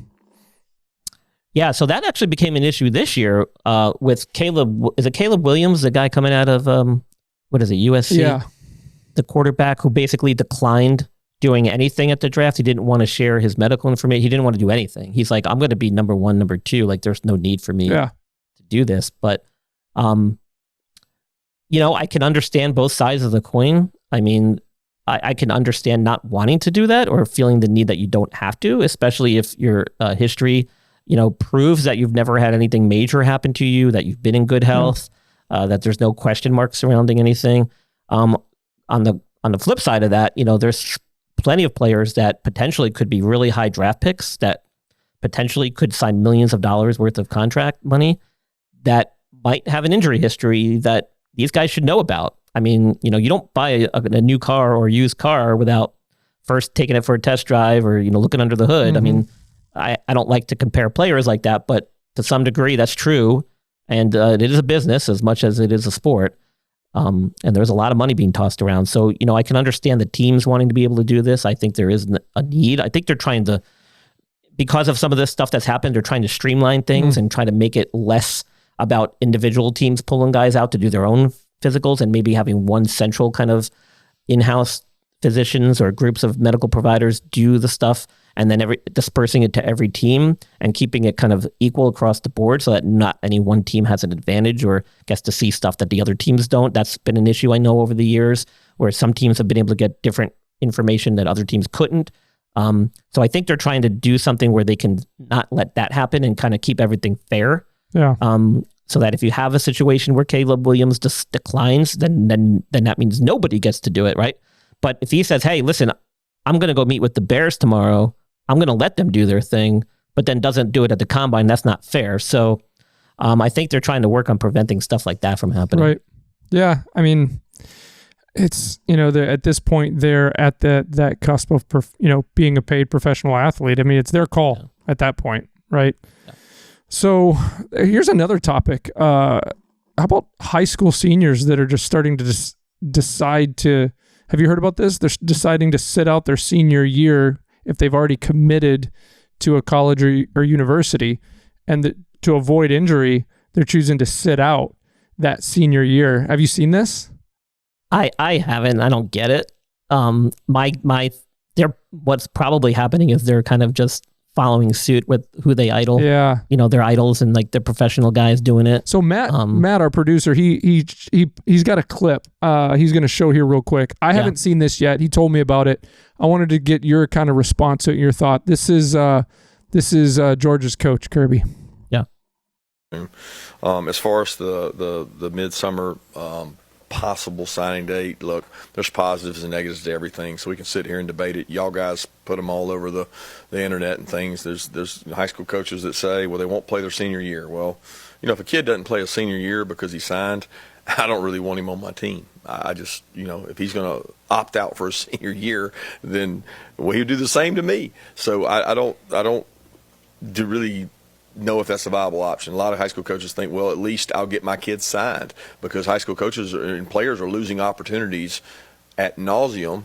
Yeah, so that actually became an issue this year with Caleb. Is it Caleb Williams, the guy coming out of USC? Yeah, the quarterback who basically declined doing anything at the draft. He didn't want to share his medical information. He didn't want to do anything. He's like, I'm going to be number 1, number 2. Like, there's no need for me to do this. But, I can understand both sides of the coin. I mean, I can understand not wanting to do that or feeling the need that you don't have to, especially if your history proves that you've never had anything major happen to you, that you've been in good health, that there's no question marks surrounding anything. On the flip side of that, there's plenty of players that potentially could be really high draft picks that potentially could sign millions of dollars worth of contract money that might have an injury history that these guys should know about. I mean, you don't buy a new car or used car without first taking it for a test drive or, looking under the hood. I mean, I don't like to compare players like that, but to some degree that's true. And it is a business as much as it is a sport. And there's a lot of money being tossed around. So, I can understand the teams wanting to be able to do this. I think there is a need. I think they're trying to, because of some of this stuff that's happened, they're trying to streamline things and try to make it less about individual teams pulling guys out to do their own physicals and maybe having one central kind of in-house physicians or groups of medical providers do the stuff and then dispersing it to every team and keeping it kind of equal across the board so that not any one team has an advantage or gets to see stuff that the other teams don't. That's been an issue I know over the years where some teams have been able to get different information that other teams couldn't. So I think they're trying to do something where they can not let that happen and kind of keep everything fair. Yeah. So that if you have a situation where Caleb Williams just declines, then that means nobody gets to do it, right? But if he says, hey, listen, I'm going to go meet with the Bears tomorrow, I'm going to let them do their thing, but then doesn't do it at the combine, that's not fair. So I think they're trying to work on preventing stuff like that from happening. Right. Yeah. I mean, it's, they're at this point, they're at that cusp of, being a paid professional athlete. I mean, it's their call at that point, right? Yeah. So here's another topic. How about high school seniors that are just starting to decide to, have you heard about this? They're deciding to sit out their senior year if they've already committed to a college or university, and to avoid injury, they're choosing to sit out that senior year. Have you seen this? I haven't. I don't get it. What's probably happening is they're kind of just following suit with who they idol. Yeah. Their idols and like the professional guys doing it. So Matt, our producer, he's got a clip. He's going to show here real quick. I haven't seen this yet. He told me about it. I wanted to get your kind of response to your thought. This is Georgia's coach, Kirby. Yeah. As far as the midsummer possible signing date, look, there's positives and negatives to everything, so we can sit here and debate it. Y'all guys put them all over the internet and things. There's high school coaches that say, well, they won't play their senior year. Well, if a kid doesn't play a senior year because he signed, I don't really want him on my team. I just, if he's going to opt out for a senior year, then he would do the same to me. So I don't really know if that's a viable option. A lot of high school coaches think, well, at least I'll get my kids signed, because high school coaches and players are losing opportunities ad nauseum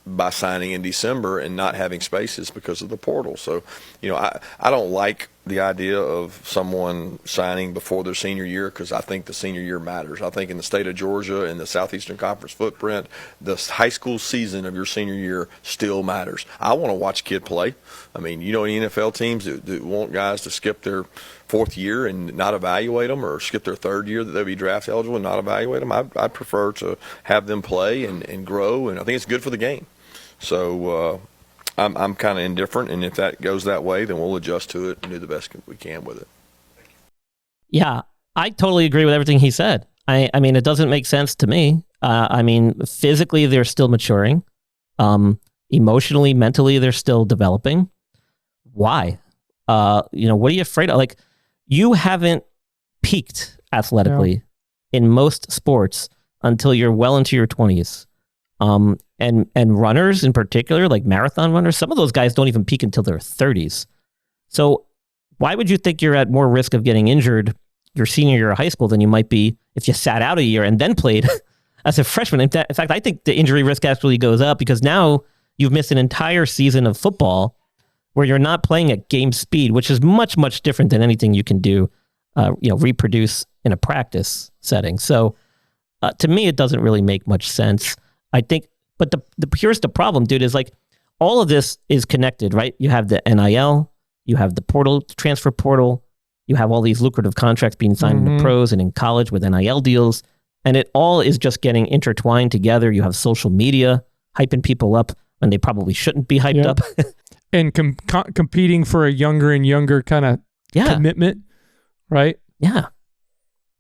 by signing in December and not having spaces because of the portal. So, I don't like the idea of someone signing before their senior year, because I think the senior year matters. I think in the state of Georgia and the Southeastern Conference footprint, the high school season of your senior year still matters. I want to watch a kid play. I mean, any NFL teams that want guys to skip their fourth year and not evaluate them, or skip their third year that they'll be draft eligible and not evaluate them. I prefer to have them play and grow, and I think it's good for the game. So I'm kind of indifferent, and if that goes that way, then we'll adjust to it and do the best we can with it. Yeah, I totally agree with everything he said. I mean, it doesn't make sense to me. I mean, physically, they're still maturing. Emotionally, mentally, they're still developing. Why? What are you afraid of? Like, you haven't peaked athletically in most sports until you're well into your 20s. And runners in particular, like marathon runners, some of those guys don't even peak until their 30s. So why would you think you're at more risk of getting injured your senior year of high school than you might be if you sat out a year and then played as a freshman? In fact, I think the injury risk actually goes up, because now you've missed an entire season of football where you're not playing at game speed, which is much, much different than anything you can do, reproduce in a practice setting. So to me, it doesn't really make much sense. I think, but here's the problem, dude, is like all of this is connected, right? You have the NIL, you have the portal, transfer portal, you have all these lucrative contracts being signed into pros and in college with NIL deals, and it all is just getting intertwined together. You have social media hyping people up when they probably shouldn't be hyped up. And competing for a younger and younger kind of commitment, right? Yeah.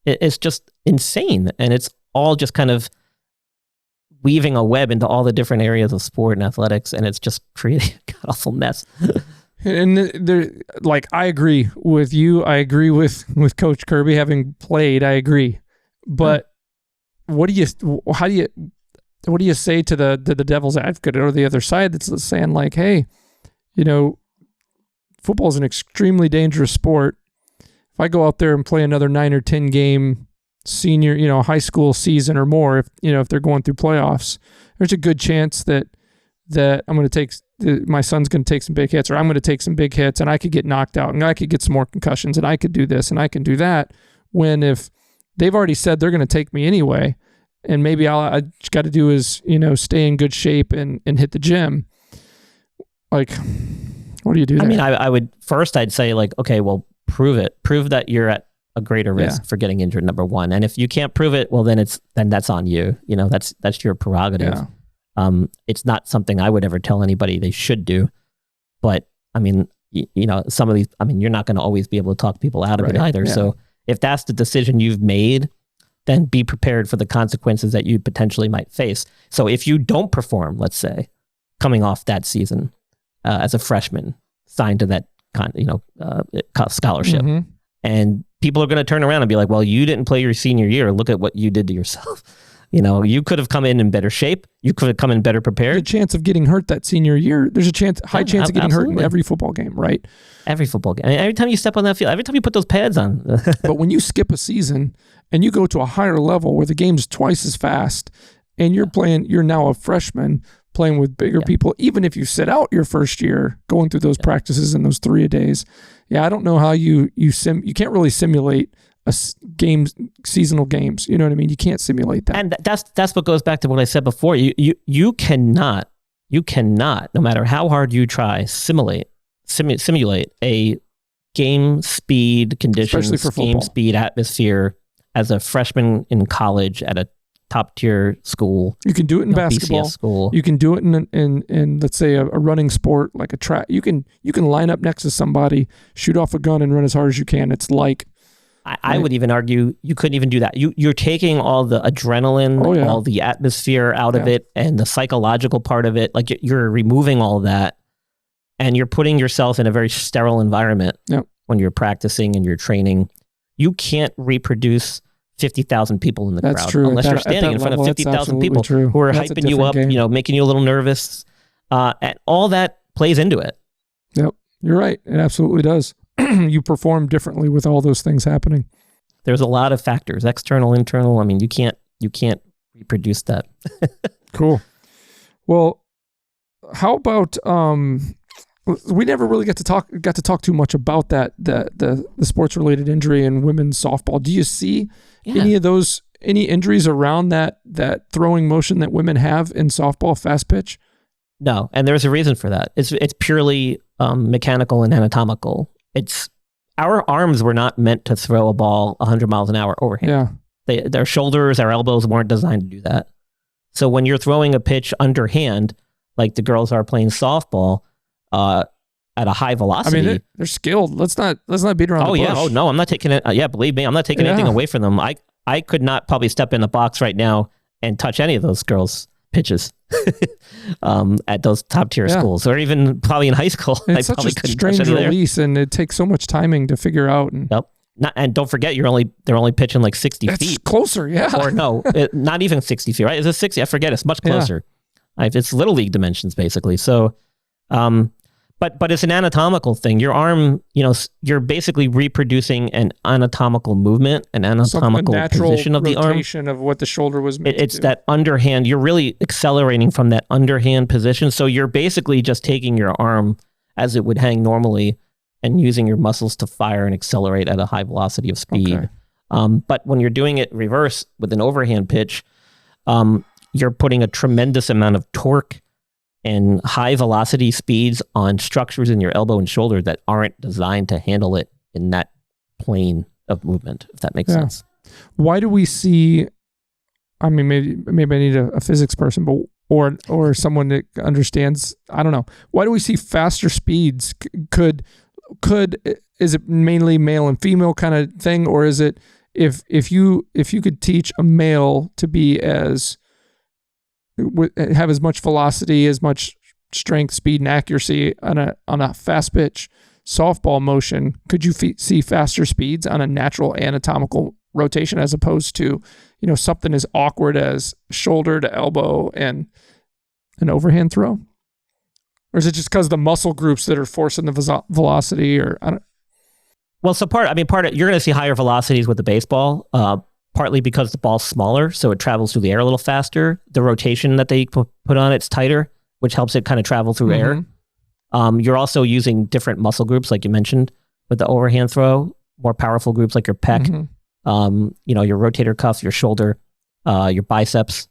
It's just insane, and it's all just kind of weaving a web into all the different areas of sport and athletics, and it's just creating a god-awful mess. And I agree with you. I agree with Coach Kirby, having played. I agree, but what do you say to the devil's advocate or the other side that's saying like, hey, football is an extremely dangerous sport. If I go out there and play another 9 or 10 game senior, high school season or more, if they're going through playoffs, there's a good chance that I'm going to take, my son's going to take some big hits, or I'm going to take some big hits, and I could get knocked out, and I could get some more concussions, and I could do this, and I can do that. When if they've already said they're going to take me anyway, and maybe all I just got to do is, stay in good shape and hit the gym. Like, what do you do there? I mean, I'd say like, okay, well, prove it. Prove that you're at a greater risk for getting injured, number one. And if you can't prove it, well, then that's on you. That's your prerogative. Yeah. It's not something I would ever tell anybody they should do. But I mean, some of these, you're not going to always be able to talk people out of it either. Yeah. So if that's the decision you've made, then be prepared for the consequences that you potentially might face. So if you don't perform, let's say, coming off that season as a freshman, signed to that scholarship, and people are going to turn around and be like, well, you didn't play your senior year. Look at what you did to yourself. You could have come in better shape. You could have come in better prepared. There's a chance of getting hurt that senior year. There's a high chance of getting hurt in every football game, right? Every football game. Every time you step on that field, every time you put those pads on. But when you skip a season and you go to a higher level where the game's twice as fast, and you're now a freshman playing with bigger people, even if you sit out your first year going through those practices and those 3-a-days. I don't know how you can't really simulate seasonal games. You know what I mean? You can't simulate that. And that's what goes back to what I said before. You cannot, no matter how hard you try, simulate a game speed conditions, game speed atmosphere as a freshman in college at a top tier school. You can do it in basketball. BCS school. You can do it in let's say a running sport like a track. You can line up next to somebody, shoot off a gun, and run as hard as you can. It's like I would even argue you couldn't even do that. You're taking all the adrenaline, all the atmosphere out of it, and the psychological part of it. Like you're removing all that, and you're putting yourself in a very sterile environment when you're practicing and you're training. You can't reproduce 50,000 people in the crowd unless you're standing in front of 50,000 people who are hyping you up, making you a little nervous. And all that plays into it. Yep, you're right. It absolutely does. you perform differently with all those things happening. There's a lot of factors, external, internal. I mean, you can't reproduce that. Cool. Well, how about we never really got to talk too much about the sports related injury in women's softball. Do you see any injuries around that throwing motion that women have in softball fast pitch? No, and there's a reason for that. It's purely mechanical and anatomical. Our arms were not meant to throw a ball 100 miles an hour overhand. Yeah. Their shoulders, our elbows weren't designed to do that. So when you're throwing a pitch underhand, like the girls are playing softball, at a high velocity. I mean, they're skilled. Let's not beat around the bush. Oh no, I'm not taking it. Yeah, believe me, I'm not taking anything away from them. I could not probably step in the box right now and touch any of those girls' pitches at those top tier schools, or even probably in high school. It's such a strange release, and it takes so much timing to figure out. And and don't forget, they're only pitching like 60 feet. It's closer, yeah. Or no, not even 60 feet, right? Is it 60? I forget. It's much closer. Yeah. It's little league dimensions, basically. So, but it's an anatomical thing. Your arm, you're basically reproducing an anatomical movement, an anatomical position of the arm. Rotation of what the shoulder was meant It's to do. That underhand. You're really accelerating from that underhand position. So you're basically just taking your arm as it would hang normally and using your muscles to fire and accelerate at a high velocity of speed. Okay. But when you're doing it reverse with an overhand pitch, you're putting a tremendous amount of torque and high velocity speeds on structures in your elbow and shoulder that aren't designed to handle it in that plane of movement, if that makes sense. Why do we see, I mean, maybe I need a physics person, but or someone that understands, I don't know. Why do we see faster speeds? Is it mainly male and female kind of thing, or is it if you could teach a male to be have as much velocity, as much strength, speed, and accuracy on a fast pitch softball motion, could you see faster speeds on a natural anatomical rotation as opposed to, something as awkward as shoulder to elbow and an overhand throw? Or is it just because the muscle groups that are forcing the velocity, or I don't? Well, so part of you're going to see higher velocities with the baseball. Partly because the ball's smaller, so it travels through the air a little faster. The rotation that they put on it's tighter, which helps it kind of travel through air. You're also using different muscle groups, like you mentioned, with the overhand throw, more powerful groups like your pec, your rotator cuff, your shoulder, your biceps,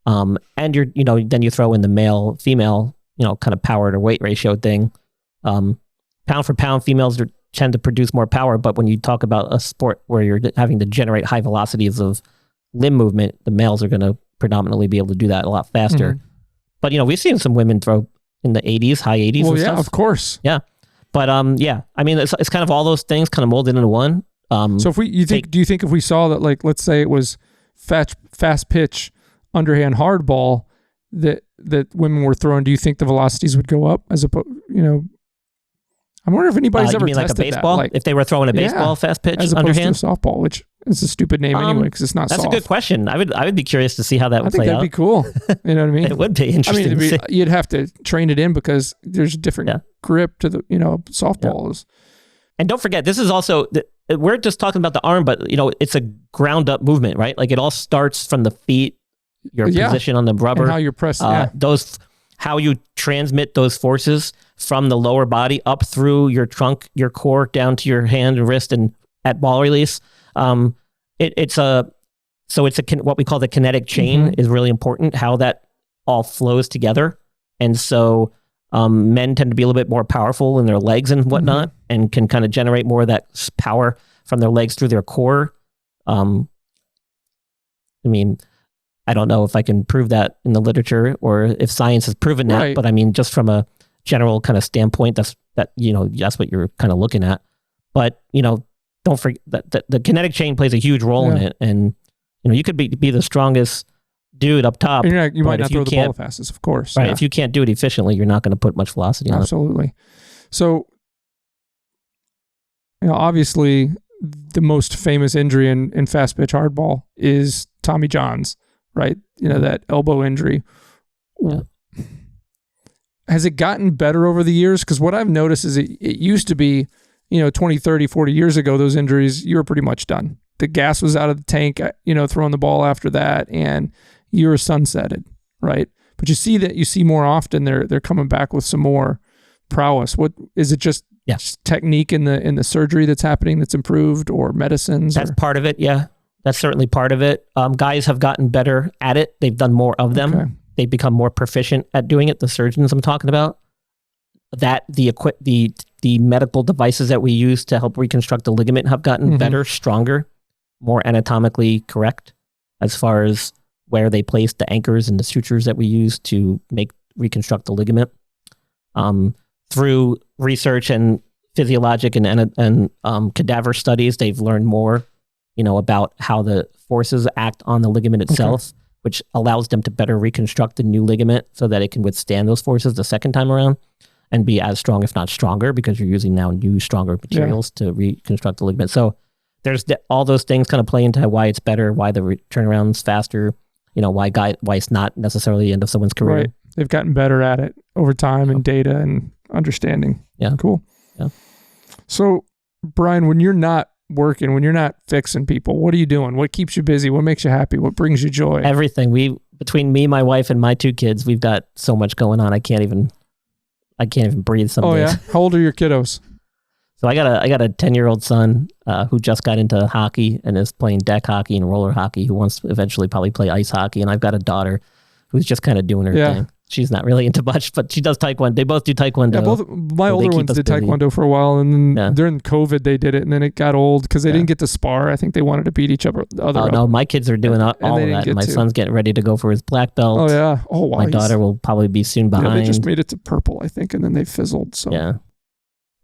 and then you throw in the male, female, kind of power to weight ratio thing. Pound for pound, females tend to produce more power, but when you talk about a sport where you're having to generate high velocities of limb movement, the males are going to predominantly be able to do that a lot faster. But we've seen some women throw in the 80s, high 80s. Well, and yeah, stuff. of course. Yeah, but I mean, it's kind of all those things kind of molded into one. So do you think if we saw that, like, let's say it was fast pitch, underhand hard ball that women were throwing, do you think the velocities would go up as opposed, I wonder if anybody's ever tested like a baseball? that. If they were throwing a baseball fast pitch as underhand? opposed to softball, which is a stupid name anyway because it's not that's soft. a good question. I would be curious to see how that would play out. I think that'd be cool. You know what I mean? It would be interesting. I mean, you'd have to train it in because there's a different grip to the softball is. And don't forget, this is also we're just talking about the arm, but it's a ground up movement, right? Like it all starts from the feet, your position on the rubber, and how you're pressing. How you transmit those forces from the lower body up through your trunk, your core, down to your hand and wrist, and at ball release. It's what we call the kinetic chain is really important. How that all flows together, and so men tend to be a little bit more powerful in their legs and whatnot, and can kind of generate more of that power from their legs through their core. I don't know if I can prove that in the literature or if science has proven that, but I mean, just from a general kind of standpoint, that's what you're kind of looking at. But, don't forget that the kinetic chain plays a huge role in it. And, you could be the strongest dude up top. You might not throw the ball the fastest, of course. Right. Yeah. If you can't do it efficiently, you're not going to put much velocity on it. Absolutely. So, obviously the most famous injury in fast pitch hardball is Tommy John's. Right? That elbow injury. Yeah. Has it gotten better over the years? Because what I've noticed is it used to be, 20, 30, 40 years ago, those injuries, you were pretty much done. The gas was out of the tank, throwing the ball after that, and you were sunsetted, right? But you see more often they're coming back with some more prowess. What is it? Just technique in the surgery that's happening that's improved, or medicines? That's part of it. Yeah, that's certainly part of it. Guys have gotten better at it. They've done more of them. Okay. They've become more proficient at doing it. The surgeons I'm talking about. That the medical devices that we use to help reconstruct the ligament have gotten better, stronger, more anatomically correct as far as where they place the anchors and the sutures that we use to reconstruct the ligament. Through research and physiologic and cadaver studies, they've learned more, about how the forces act on the ligament itself, which allows them to better reconstruct the new ligament so that it can withstand those forces the second time around and be as strong, if not stronger, because you're using now new, stronger materials to reconstruct the ligament. So there's all those things kind of play into why it's better, why the turnaround's faster, why it's not necessarily the end of someone's career. Right. They've gotten better at it over time and data and understanding. Yeah. Cool. Yeah. So, Brian, when you're not working, when you're not fixing people, what are you doing? What keeps you busy? What makes you happy? What brings you joy? Everything. Between me, my wife, and my 2 kids, we've got so much going on. I can't even breathe some days. Oh yeah. How old are your kiddos? So I got a 10-year-old son who just got into hockey and is playing deck hockey and roller hockey, who wants to eventually probably play ice hockey. And I've got a daughter who's just kind of doing her thing. She's not really into much, but she does taekwondo. They both do taekwondo. Yeah, both my older ones did taekwondo for a while, and then during COVID they did it, and then it got old because they didn't get to spar. I think they wanted to beat each other. No, my kids are doing all of that. My son's getting ready to go for his black belt. Oh yeah. Oh wow. My daughter will probably be soon behind. Yeah, they just made it to purple, I think, and then they fizzled. So yeah.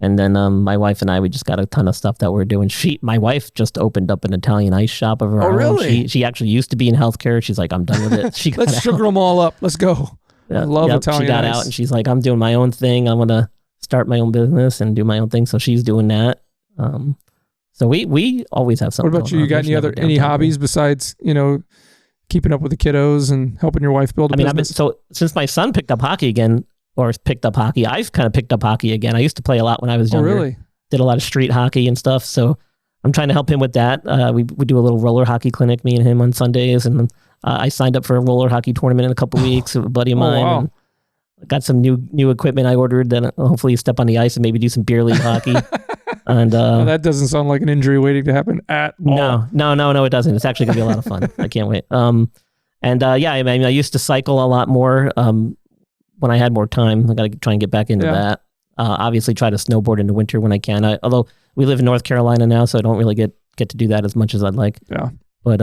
And then my wife and I, we just got a ton of stuff that we're doing. My wife just opened up an Italian ice shop of her own. Really? She actually used to be in healthcare. She's like, I'm done with it. Let's sugar them all up. Let's go. Yeah, I love Italian She got ice. out and she's like, I'm doing my own thing. I'm going to start my own business and do my own thing. So she's doing that. So we always have something. What about you? You got any hobbies besides, keeping up with the kiddos and helping your wife build a business? So since my son picked up hockey again, I've kind of picked up hockey again. I used to play a lot when I was younger. Oh, really? Did a lot of street hockey and stuff. So I'm trying to help him with that. We do a little roller hockey clinic, me and him, on Sundays. And I signed up for a roller hockey tournament in a couple weeks with a buddy of mine. Wow. And got some new equipment I ordered that hopefully step on the ice and maybe do some beer league hockey. And that doesn't sound like an injury waiting to happen at all. No, it doesn't. It's actually gonna be a lot of fun. I can't wait. I used to cycle a lot more when I had more time. I got to try and get back into that. Obviously try to snowboard in the winter when I can. Although we live in North Carolina now, so I don't really get to do that as much as I'd like. Yeah. But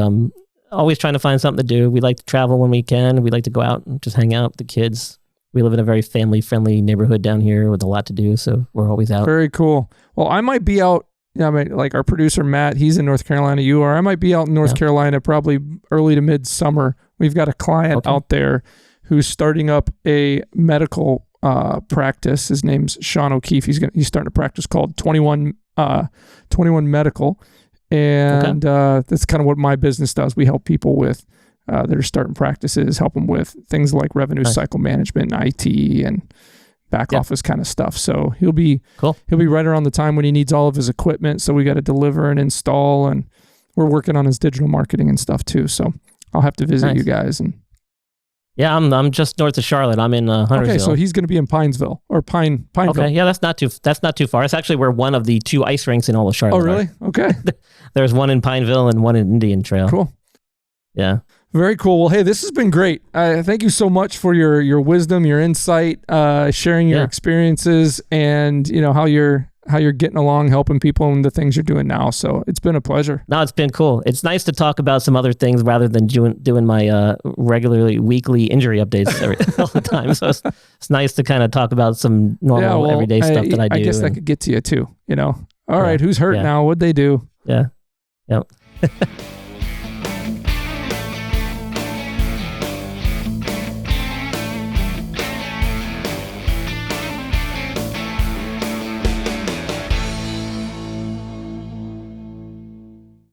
always trying to find something to do. We like to travel when we can. We like to go out and just hang out with the kids. We live in a very family-friendly neighborhood down here with a lot to do, so we're always out. Very cool. Well, I might be out, like our producer, Matt, he's in North Carolina, you are. I might be out in North Carolina probably early to mid-summer. We've got a client out there who's starting up a medical practice. His name's Sean O'Keefe. He's starting a practice called 21 Medical, and that's kind of what my business does. We help people with that are starting practices, help them with things like revenue cycle management and IT and back office kind of stuff. So he'll be right around the time when he needs all of his equipment. So we got to deliver and install, and we're working on his digital marketing and stuff too. So I'll have to visit you guys. And yeah, I'm just north of Charlotte. I'm in Huntersville. Okay, so he's going to be in Pineville or Pineville. Okay, yeah, that's not too far. It's actually where one of the 2 ice rinks in all of Charlotte. Oh, really? Okay. There's one in Pineville and one in Indian Trail. Cool. Yeah. Very cool. Well, hey, this has been great. Thank you so much for your wisdom, your insight, sharing your experiences, and how you're getting along, helping people, and the things you're doing now. So it's been a pleasure. No, it's been cool. It's nice to talk about some other things rather than doing my regularly weekly injury updates all the time. So it's nice to kind of talk about some normal everyday stuff that I do. I guess that could get to you too. All right, who's hurt now? What'd they do? Yeah. Yep.